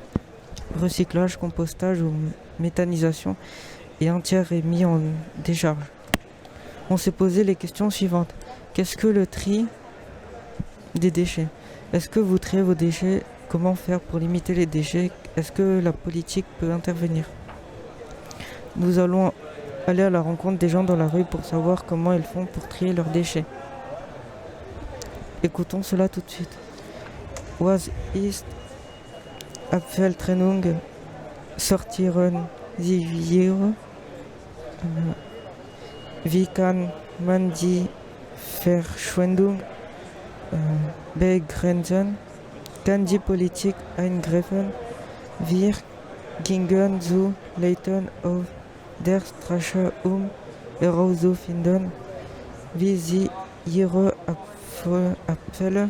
recyclage, compostage ou méthanisation, et un tiers est mis en décharge. On s'est posé les questions suivantes. Qu'est-ce que le tri des déchets? Est-ce que vous triez vos déchets? Comment faire pour limiter les déchets? Est-ce que la politique peut intervenir? Nous allons aller à la rencontre des gens dans la rue pour savoir comment ils font pour trier leurs déchets. Écoutons cela tout de suite. Was ist Abfalltrennung? Sortieren Sie wir? Wie kann man die Verschwendung begrenzen? Kann die Politik eingreifen? Wir gingen zu Leuten auf der Straße, herauszufinden, wie sie ihre Abfälle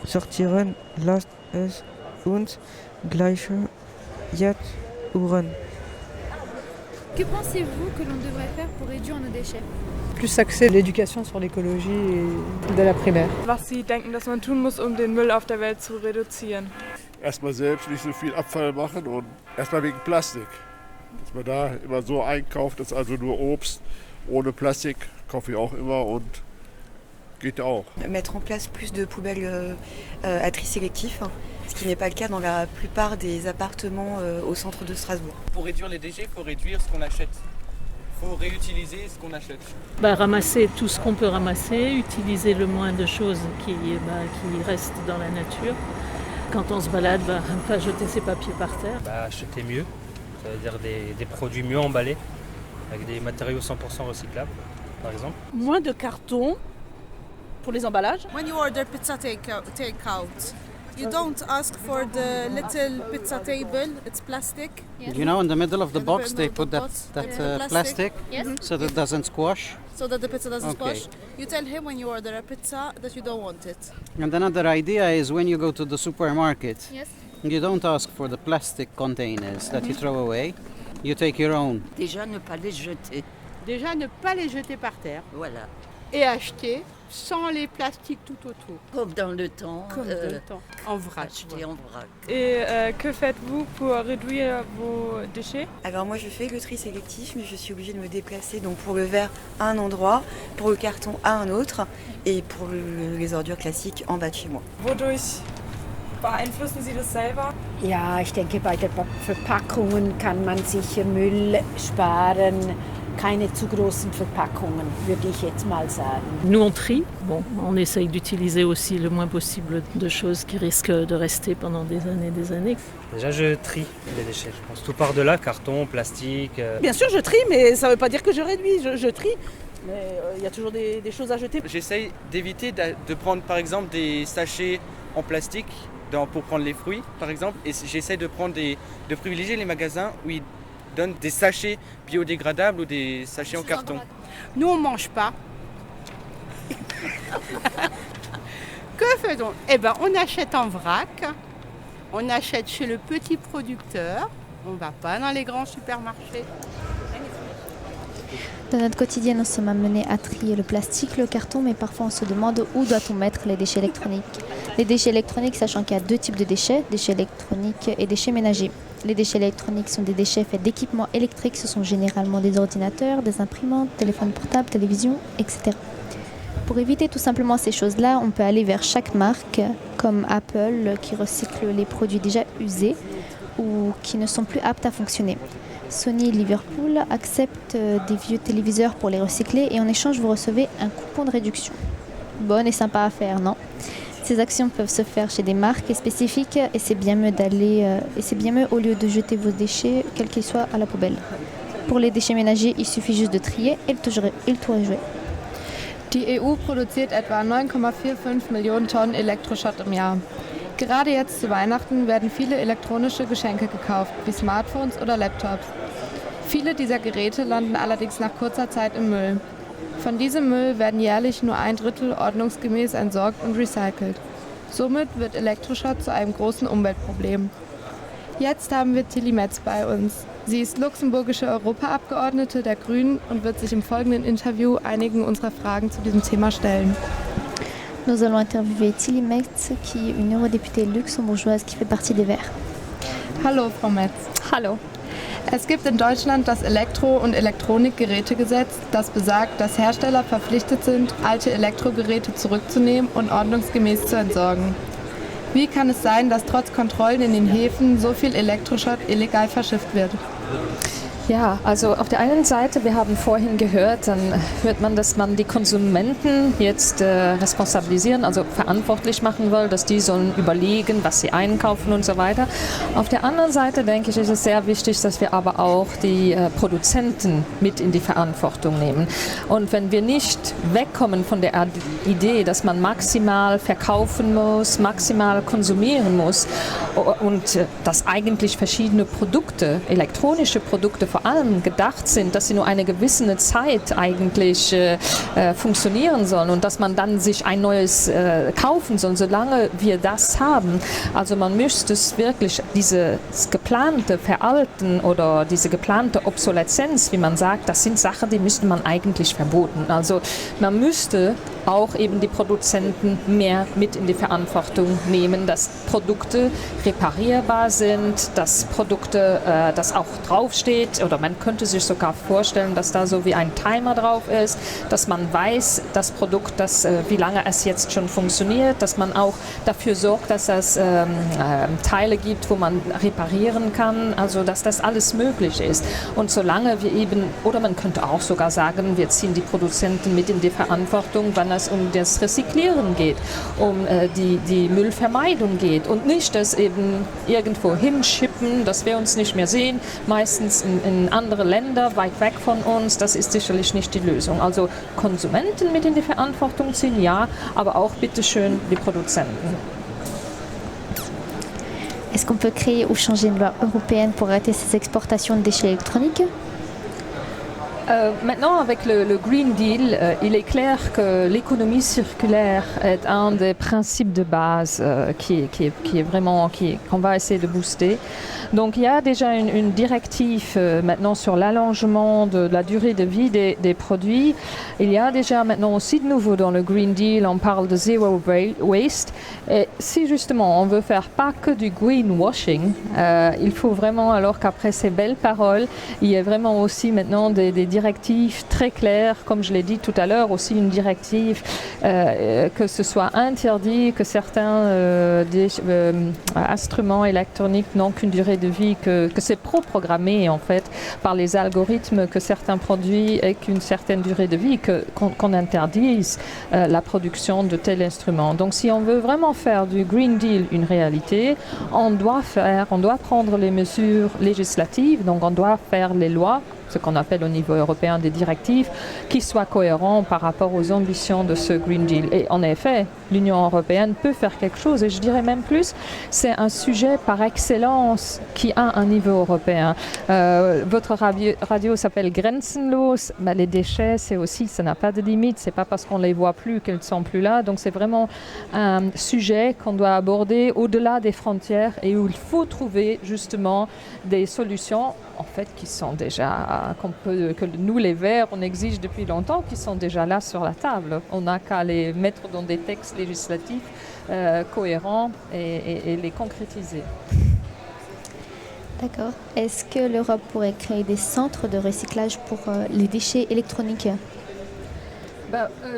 sortieren. Lasst es uns gleich jetzt hören. Que pensez-vous que l'on devrait faire pour réduire nos déchets? Plus axer l'éducation sur l'écologie dès la primaire. Was Sie denken, dass man tun muss, den Müll auf der Welt zu reduzieren? erstmal selbst nicht so viel Abfall machen und erstmal wegen Plastik. Dass man da immer so einkauft, dass also nur Obst ohne Plastik kaufe ich auch immer und geht auch. Mettre en place plus de poubelles à tri sélectif, ce qui n'est pas le cas dans la plupart des appartements au centre de Strasbourg. Pour réduire les déchets, il faut réduire ce qu'on achète. Il faut réutiliser ce qu'on achète. Ramasser tout ce qu'on peut ramasser, utiliser le moins de choses qui restent dans la nature. Quand on se balade, pas jeter ses papiers par terre. Acheter mieux, ça veut dire des produits mieux emballés, avec des matériaux 100% recyclables, par exemple. Moins de carton pour les emballages. When you order pizza takeout, you don't ask for the little pizza table, it's plastic. You know, in the middle of the box they put that plastic yes. so that it doesn't squash. So that the pizza doesn't squash. You tell him when you order a pizza that you don't want it. And another idea is when you go to the supermarket, Yes. you don't ask for the plastic containers that you throw away. You take your own. Déjà ne pas les jeter. Déjà ne pas les jeter par terre. Voilà. Et acheter sans les plastiques tout autour. Comme dans le temps. En vrac. Acheter en vrac. Et que faites-vous pour réduire vos déchets? Alors moi je fais le tri sélectif, mais je suis obligée de me déplacer donc pour le verre à un endroit, pour le carton à un autre et pour les ordures classiques en bas de chez moi. Wodurch beeinflussen Sie das selber? Ja, ich denke, bei den Verpackungen kann man sich Müll sparen. Keine zu großen Verpackungen, würde ich jetzt mal sagen. Nous on trie, on essaye d'utiliser aussi le moins possible de choses qui risquent de rester pendant des années. Déjà je trie les déchets, je pense tout par delà, carton, plastique. Bien sûr je trie, mais ça ne veut pas dire que je réduis, je trie. Mais il y a toujours des choses à jeter. J'essaye d'éviter de prendre par exemple des sachets en plastique pour prendre les fruits par exemple, et j'essaye de privilégier les magasins où ils donnent des sachets biodégradables ou des sachets en carton. Nous on ne mange pas. Que faisons? On achète en vrac, on achète chez le petit producteur, on ne va pas dans les grands supermarchés. Dans notre quotidien, nous sommes amenés à trier le plastique, le carton, mais parfois on se demande où doit-on mettre les déchets électroniques. Les déchets électroniques, sachant qu'il y a deux types de déchets, déchets électroniques et déchets ménagers. Les déchets électroniques sont des déchets faits d'équipements électriques, ce sont généralement des ordinateurs, des imprimantes, téléphones portables, télévisions, etc. Pour éviter tout simplement ces choses-là, on peut aller vers chaque marque, comme Apple, qui recycle les produits déjà usés ou qui ne sont plus aptes à fonctionner. Sony Liverpool accepte des vieux téléviseurs pour les recycler et en échange vous recevez un coupon de réduction. Bonne et sympa à faire, non? Ces actions peuvent se faire chez des marques spécifiques et c'est bien mieux au lieu de jeter vos déchets, quels qu'ils soient, à la poubelle. Pour les déchets ménagers, il suffit juste de trier et le tour est joué. Die EU produziert etwa 9,45 Millionen Tonnen Elektroschrott im Jahr. Gerade jetzt zu Weihnachten werden viele elektronische Geschenke gekauft, wie Smartphones oder Laptops. Viele dieser Geräte landen allerdings nach kurzer Zeit im Müll. Von diesem Müll werden jährlich nur 1/3 ordnungsgemäß entsorgt und recycelt. Somit wird Elektroschrott zu einem großen Umweltproblem. Jetzt haben wir Tilly Metz bei uns. Sie ist luxemburgische Europaabgeordnete der Grünen und wird sich im folgenden Interview einigen unserer Fragen zu diesem Thema stellen. Nous allons interviewer Tilly Metz, qui est une eurodéputée luxembourgeoise qui fait partie des Verts. Hallo, Frau Metz. Hallo. Es gibt in Deutschland das Elektro- und Elektronikgerätegesetz, das besagt, dass Hersteller verpflichtet sind, alte Elektrogeräte zurückzunehmen und ordnungsgemäß zu entsorgen. Wie kann es sein, dass trotz Kontrollen in den Häfen so viel Elektroschrott illegal verschifft wird? Ja, also auf der einen Seite, wir haben vorhin gehört, dann hört man, dass man die Konsumenten jetzt responsabilisieren, also verantwortlich machen will, dass die sollen überlegen, was sie einkaufen und so weiter. Auf der anderen Seite, denke ich, ist es sehr wichtig, dass wir aber auch die Produzenten mit in die Verantwortung nehmen. Und wenn wir nicht wegkommen von der Idee, dass man maximal verkaufen muss, maximal konsumieren muss und dass eigentlich verschiedene Produkte, elektronische Produkte vor allem gedacht sind, dass sie nur eine gewisse Zeit eigentlich funktionieren sollen und dass man dann sich ein neues kaufen soll, solange wir das haben. Also man müsste es wirklich, dieses geplante Veralten oder diese geplante Obsoleszenz, wie man sagt, das sind Sachen, die müsste man eigentlich verboten. Also man müsste auch eben die Produzenten mehr mit in die Verantwortung nehmen, dass Produkte reparierbar sind, dass Produkte, das auch draufsteht, oder man könnte sich sogar vorstellen, dass da so wie ein Timer drauf ist, dass man weiß, das Produkt, wie lange es jetzt schon funktioniert, dass man auch dafür sorgt, dass es Teile gibt, wo man reparieren kann, also dass das alles möglich ist. Und solange wir eben, oder man könnte auch sogar sagen, wir ziehen die Produzenten mit in die Verantwortung, wenn es um das Recyclieren geht, um die Müllvermeidung geht und nicht das eben irgendwo hinschippen, dass wir uns nicht mehr sehen, meistens in andere Länder, weit weg von uns, das ist sicherlich nicht die Lösung. Also Konsumenten mit in die Verantwortung ziehen, ja, aber auch bitteschön die Produzenten. Est-ce qu'on peut créer ou changer une loi européenne pour arrêter ces exportations de déchets électroniques? Maintenant, avec le Green Deal, il est clair que l'économie circulaire est un des principes de base qu'on va essayer de booster. Donc il y a déjà une directive maintenant sur l'allongement de la durée de vie des produits. Il y a déjà maintenant aussi de nouveau dans le Green Deal, on parle de zero waste. Et si justement on veut faire pas que du greenwashing, il faut vraiment, alors qu'après ces belles paroles, il y a vraiment aussi maintenant des directives très claires, comme je l'ai dit tout à l'heure, aussi une directive que ce soit interdit, que certains instruments électroniques n'ont qu'une durée de vie, que c'est pro-programmé en fait par les algorithmes, que certains produits aient qu'une certaine durée de vie, qu'on interdise la production de tels instruments. Donc si on veut vraiment faire du Green Deal une réalité, on doit prendre les mesures législatives, donc on doit faire les lois, ce qu'on appelle au niveau européen des directives, qui soient cohérents par rapport aux ambitions de ce Green Deal. Et en effet, l'Union européenne peut faire quelque chose, et je dirais même plus, c'est un sujet par excellence qui a un niveau européen. Votre radio s'appelle Grenzenlos, mais les déchets, c'est aussi, ça n'a pas de limite, c'est pas parce qu'on les voit plus qu'elles ne sont plus là, donc c'est vraiment un sujet qu'on doit aborder au-delà des frontières et où il faut trouver justement des solutions en fait qui sont déjà, que nous les Verts, on exige depuis longtemps, qui sont déjà là sur la table. On n'a qu'à les mettre dans des textes législatifs cohérents et les concrétiser. D'accord. Est-ce que l'Europe pourrait créer des centres de recyclage pour les déchets électroniques?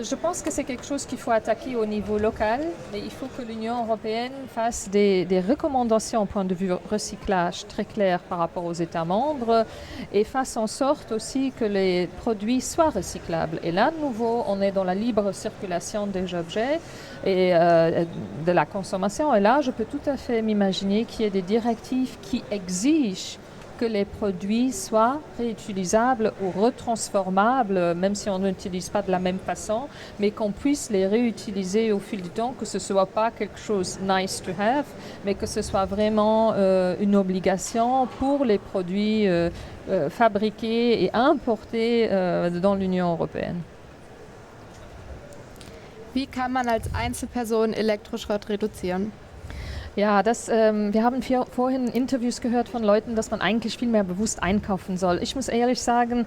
Je pense que c'est quelque chose qu'il faut attaquer au niveau local, mais il faut que l'Union européenne fasse des recommandations au point de vue recyclage très claires par rapport aux États membres et fasse en sorte aussi que les produits soient recyclables. Et là, de nouveau, on est dans la libre circulation des objets et de la consommation. Et là, je peux tout à fait m'imaginer qu'il y ait des directives qui exigent que les produits soient réutilisables ou retransformables, même si on n'utilise pas de la même façon, mais qu'on puisse les réutiliser au fil du temps, que ce ne soit pas quelque chose nice to have, mais que ce soit vraiment une obligation pour les produits fabriqués et importés dans l'Union européenne. Wie kann man als Einzelperson Elektroschrott reduzieren? Ja, wir haben vorhin Interviews gehört von Leuten, dass man eigentlich viel mehr bewusst einkaufen soll. Ich muss ehrlich sagen,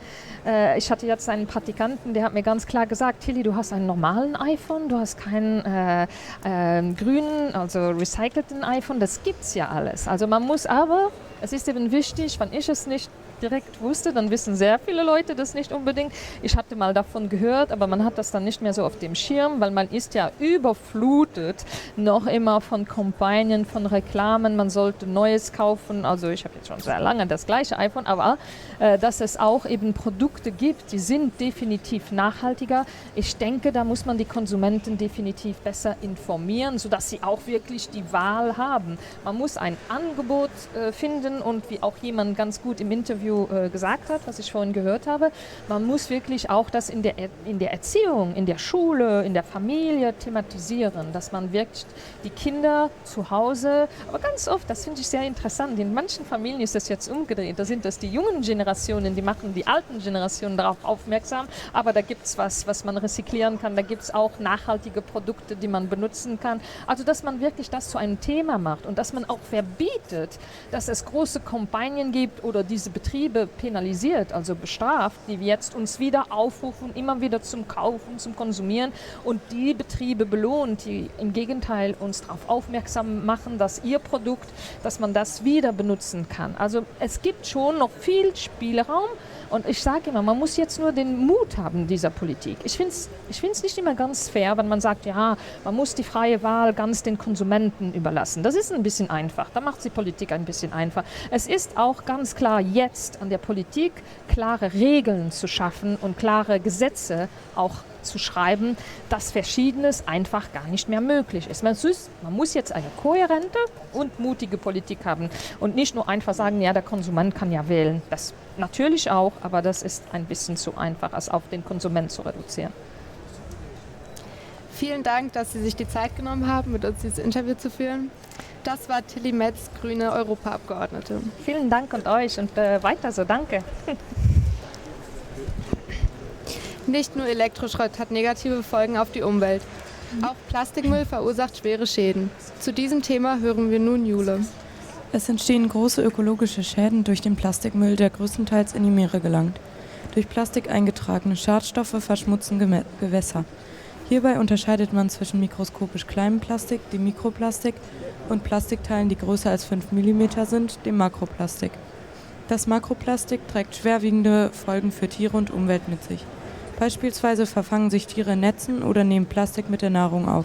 ich hatte jetzt einen Praktikanten, der hat mir ganz klar gesagt, Tilly, du hast einen normalen iPhone, du hast keinen grünen, also recycelten iPhone, das gibt's ja alles. Also man muss aber, es ist eben wichtig, wenn ich es nicht direkt wusste, dann wissen sehr viele Leute das nicht unbedingt. Ich hatte mal davon gehört, aber man hat das dann nicht mehr so auf dem Schirm, weil man ist ja überflutet noch immer von Kampagnen, von Reklamen, man sollte Neues kaufen. Also ich habe jetzt schon sehr lange das gleiche iPhone, aber dass es auch eben Produkte gibt, die sind definitiv nachhaltiger. Ich denke, da muss man die Konsumenten definitiv besser informieren, sodass sie auch wirklich die Wahl haben. Man muss ein Angebot finden und wie auch jemand ganz gut im Interview gesagt hat, was ich vorhin gehört habe, man muss wirklich auch das in der Erziehung, in der Schule, in der Familie thematisieren, dass man wirklich die Kinder zu Hause, aber ganz oft, das finde ich sehr interessant, in manchen Familien ist das jetzt umgedreht, da sind das die jungen Generationen, die machen die alten Generationen darauf aufmerksam, aber da gibt es was man recyclieren kann, da gibt es auch nachhaltige Produkte, die man benutzen kann, also dass man wirklich das zu einem Thema macht und dass man auch verbietet, dass es große Kampagnen gibt oder diese Betriebe Betriebe penalisiert, also bestraft, die jetzt uns wieder aufrufen, immer wieder zum Kaufen, zum Konsumieren und die Betriebe belohnt, die im Gegenteil uns darauf aufmerksam machen, dass ihr Produkt, dass man das wieder benutzen kann. Also es gibt schon noch viel Spielraum. Und ich sage immer, man muss jetzt nur den Mut haben dieser Politik. Ich finde es nicht immer ganz fair, wenn man sagt, ja, man muss die freie Wahl ganz den Konsumenten überlassen. Das ist ein bisschen einfach. Da macht die Politik ein bisschen einfach. Es ist auch ganz klar jetzt an der Politik, klare Regeln zu schaffen und klare Gesetze auch zu schreiben, dass Verschiedenes einfach gar nicht mehr möglich ist. Man muss jetzt eine kohärente und mutige Politik haben und nicht nur einfach sagen, ja, der Konsument kann ja wählen. Das natürlich auch, aber das ist ein bisschen zu einfach, als auf den Konsument zu reduzieren. Vielen Dank, dass Sie sich die Zeit genommen haben, mit uns dieses Interview zu führen. Das war Tilly Metz, grüne Europaabgeordnete. Vielen Dank an euch und weiter so, danke. Nicht nur Elektroschrott hat negative Folgen auf die Umwelt. Auch Plastikmüll verursacht schwere Schäden. Zu diesem Thema hören wir nun Jule. Es entstehen große ökologische Schäden durch den Plastikmüll, der größtenteils in die Meere gelangt. Durch Plastik eingetragene Schadstoffe verschmutzen Gewässer. Hierbei unterscheidet man zwischen mikroskopisch kleinem Plastik, dem Mikroplastik, und Plastikteilen, die größer als 5 mm sind, dem Makroplastik. Das Makroplastik trägt schwerwiegende Folgen für Tiere und Umwelt mit sich. Beispielsweise verfangen sich Tiere in Netzen oder nehmen Plastik mit der Nahrung auf.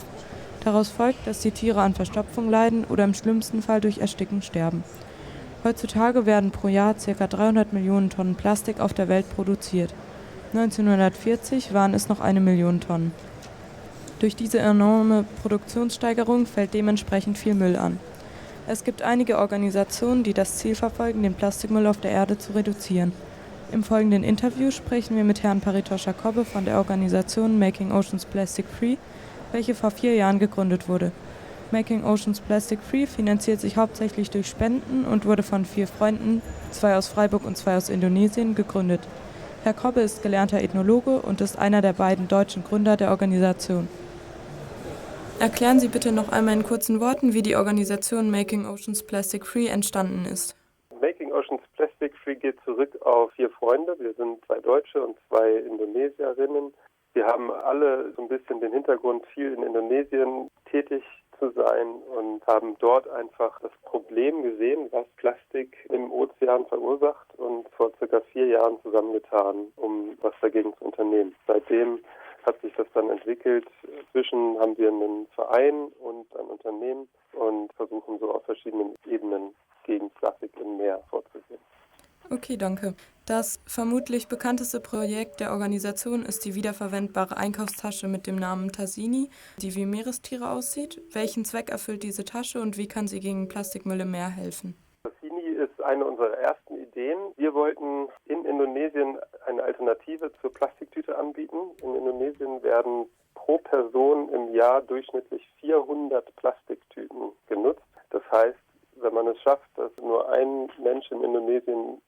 Daraus folgt, dass die Tiere an Verstopfung leiden oder im schlimmsten Fall durch Ersticken sterben. Heutzutage werden pro Jahr ca. 300 Millionen Tonnen Plastik auf der Welt produziert. 1940 waren es noch 1 Million Tonnen. Durch diese enorme Produktionssteigerung fällt dementsprechend viel Müll an. Es gibt einige Organisationen, die das Ziel verfolgen, den Plastikmüll auf der Erde zu reduzieren. Im folgenden Interview sprechen wir mit Herrn Paritosh Jacobe von der Organisation Making Oceans Plastic Free, welche vor 4 Jahren gegründet wurde. Making Oceans Plastic Free finanziert sich hauptsächlich durch Spenden und wurde von 4 Freunden, 2 aus Freiburg und 2 aus Indonesien, gegründet. Herr Kobbe ist gelernter Ethnologe und ist einer der beiden deutschen Gründer der Organisation. Erklären Sie bitte noch einmal in kurzen Worten, wie die Organisation Making Oceans Plastic Free entstanden ist. Making Oceans Plastic Free geht zurück auf 4 Freunde. Wir sind 2 Deutsche und 2 Indonesierinnen. Wir haben alle so ein bisschen den Hintergrund, viel in Indonesien tätig zu sein und haben dort einfach das Problem gesehen, was Plastik im Ozean verursacht und vor ca. 4 Jahren zusammengetan, um was dagegen zu unternehmen. Seitdem hat sich das dann entwickelt. Inzwischen haben wir einen Verein und ein Unternehmen und versuchen so auf verschiedenen Ebenen gegen Plastik im Meer vorzugehen. Okay, danke. Das vermutlich bekannteste Projekt der Organisation ist die wiederverwendbare Einkaufstasche mit dem Namen Tassini, die wie Meerestiere aussieht. Welchen Zweck erfüllt diese Tasche und wie kann sie gegen Plastikmüll im Meer helfen? Tassini ist eine unserer ersten Ideen. Wir wollten in Indonesien eine Alternative zur Plastiktüte anbieten. In Indonesien werden pro Person im Jahr durchschnittlich 400 Plastiktüten genutzt. Das heißt, wenn man es schafft, dass nur ein Mensch in Indonesien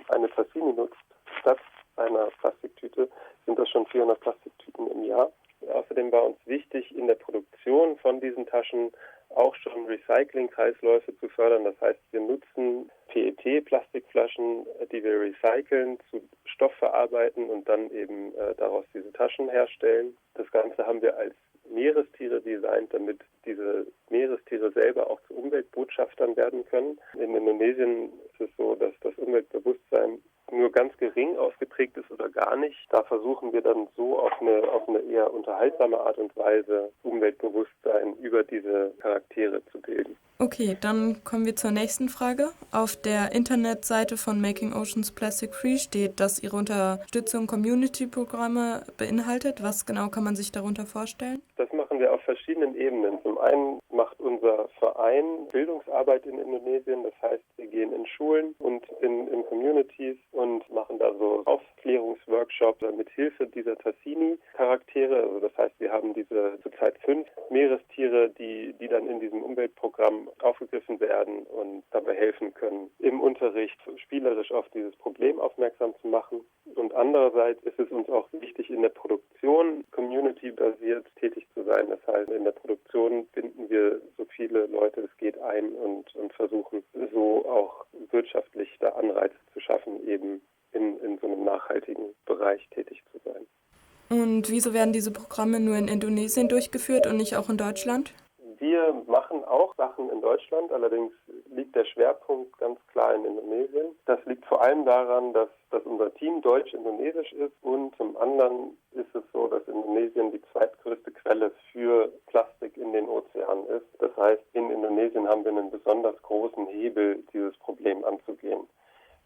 eine Tassini nutzt, statt einer Plastiktüte, sind das schon 400 Plastiktüten im Jahr. Außerdem war uns wichtig, in der Produktion von diesen Taschen auch schon Recycling-Kreisläufe zu fördern. Das heißt, wir nutzen PET-Plastikflaschen, die wir recyceln, zu Stoff verarbeiten und dann eben daraus diese Taschen herstellen. Das Ganze haben wir als Meerestiere designt, damit diese Meerestiere selber auch zu Umweltbotschaftern werden können. In Indonesien ist es so, dass das Umweltbewusstsein nur ganz gering ausgeprägt ist oder gar nicht. Da versuchen wir dann so auf eine eher unterhaltsame Art und Weise Umweltbewusstsein über diese Charaktere zu bilden. Okay, dann kommen wir zur nächsten Frage. Auf der Internetseite von Making Oceans Plastic Free steht, dass Ihre Unterstützung Community-Programme beinhaltet. Was genau kann man sich darunter vorstellen? Das machen wir auf verschiedenen Ebenen. Zum einen macht unser Verein Bildungsarbeit in Indonesien. Das heißt, wir gehen in Schulen und in Communities und machen da so Aufklärungsworkshops mit Hilfe dieser Tassini-Charaktere. Also das heißt, wir haben diese zurzeit 5 Meerestiere, die dann in diesem Umweltprogramm aufgegriffen werden und dabei helfen können, im Unterricht spielerisch auf dieses Problem aufmerksam zu machen. Und andererseits ist es uns auch wichtig, in der Produktion community-basiert tätig zu sein. Das heißt, in der Produktion binden wir so viele Leute es geht ein und versuchen so auch wirtschaftlich da Anreize zu schaffen. schaffen, eben in so einem nachhaltigen Bereich tätig zu sein. Und wieso werden diese Programme nur in Indonesien durchgeführt und nicht auch in Deutschland? Wir machen auch Sachen in Deutschland, allerdings liegt der Schwerpunkt ganz klar in Indonesien. Das liegt vor allem daran, dass unser Team deutsch-indonesisch ist und zum anderen ist es so, dass Indonesien die zweitgrößte Quelle für Plastik in den Ozeanen ist. Das heißt, in Indonesien haben wir einen besonders großen Hebel, dieses Problem anzugehen,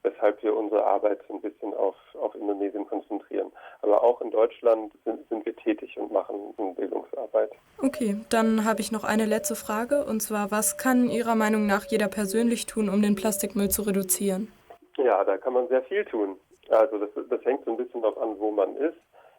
weshalb wir unsere Arbeit ein bisschen auf Indonesien konzentrieren. Aber auch in Deutschland sind wir tätig und machen Bildungsarbeit. Okay, dann habe ich noch eine letzte Frage, und zwar, was kann Ihrer Meinung nach jeder persönlich tun, um den Plastikmüll zu reduzieren? Ja, da kann man sehr viel tun. Also das hängt so ein bisschen darauf an, wo man ist.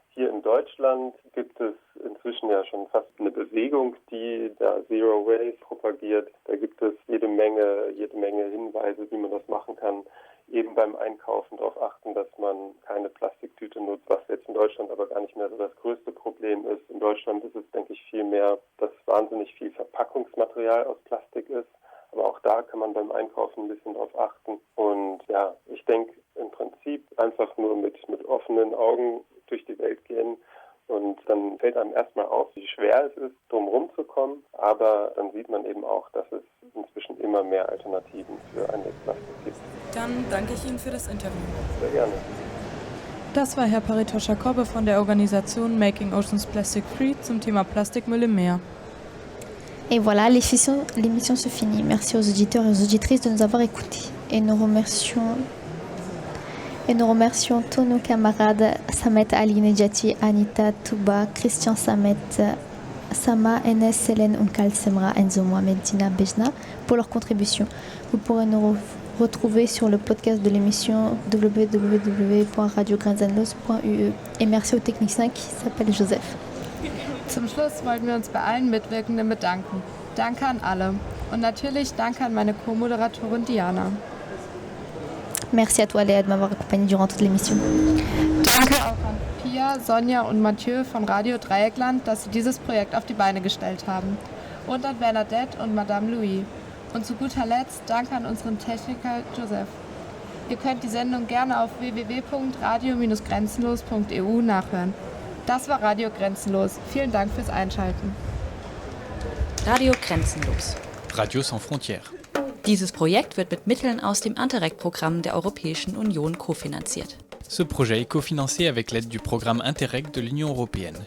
Hier in Deutschland gibt es inzwischen ja schon fast eine Bewegung, die da Zero Waste propagiert. Da gibt es jede Menge Hinweise, wie man das machen kann. Eben beim Einkaufen darauf achten, dass man keine Plastiktüte nutzt, was jetzt in Deutschland aber gar nicht mehr so das größte Problem ist. In Deutschland ist es, denke ich, viel mehr, dass wahnsinnig viel Verpackungsmaterial aus Plastik ist. Aber auch da kann man beim Einkaufen ein bisschen drauf achten. Und ja, ich denke im Prinzip einfach nur mit offenen Augen durch die Welt gehen. Und dann fällt einem erstmal auf, wie schwer es ist, drum rumzukommen. Aber dann sieht man eben auch, dass es inzwischen immer mehr Alternativen für Einwegplastik gibt. Dann danke ich Ihnen für das Interview. Sehr gerne. Das war Herr Paritosh Jacobi von der Organisation Making Oceans Plastic Free zum Thema Plastikmüll im Meer. Et voilà, l'émission se finit. Merci aux auditeurs et aux auditrices de nous avoir écoutés. Et nous remercions tous nos camarades Samet Ali Nedjati, Anita Touba, Christian Samet, Sama, Enes, Selen, Unkal, Semra, Enzo, Mohamed, Dina, Bejna pour leur contribution. Vous pourrez nous retrouver sur le podcast de l'émission www.radiogrenzenlos.ue. Et merci au technicien qui s'appelle Joseph. Zum Schluss wollten wir uns bei allen Mitwirkenden bedanken. Danke an alle. Und natürlich danke an meine Co-Moderatorin Diana. Merci à toi Léa de m'avoir accompagnée durant toute l'émission. Danke auch an Pia, Sonja und Mathieu von Radio Dreieckland, dass sie dieses Projekt auf die Beine gestellt haben. Und an Bernadette und Madame Louis. Und zu guter Letzt danke an unseren Techniker Joseph. Ihr könnt die Sendung gerne auf www.radio-grenzenlos.eu nachhören. Das war Radio Grenzenlos. Vielen Dank fürs Einschalten. Radio Grenzenlos. Radio sans frontières. Dieses Projekt wird mit Mitteln aus dem Interreg-Programm der Europäischen Union kofinanziert. Ce projet est cofinancé avec l'aide du programme Interreg de l'Union européenne.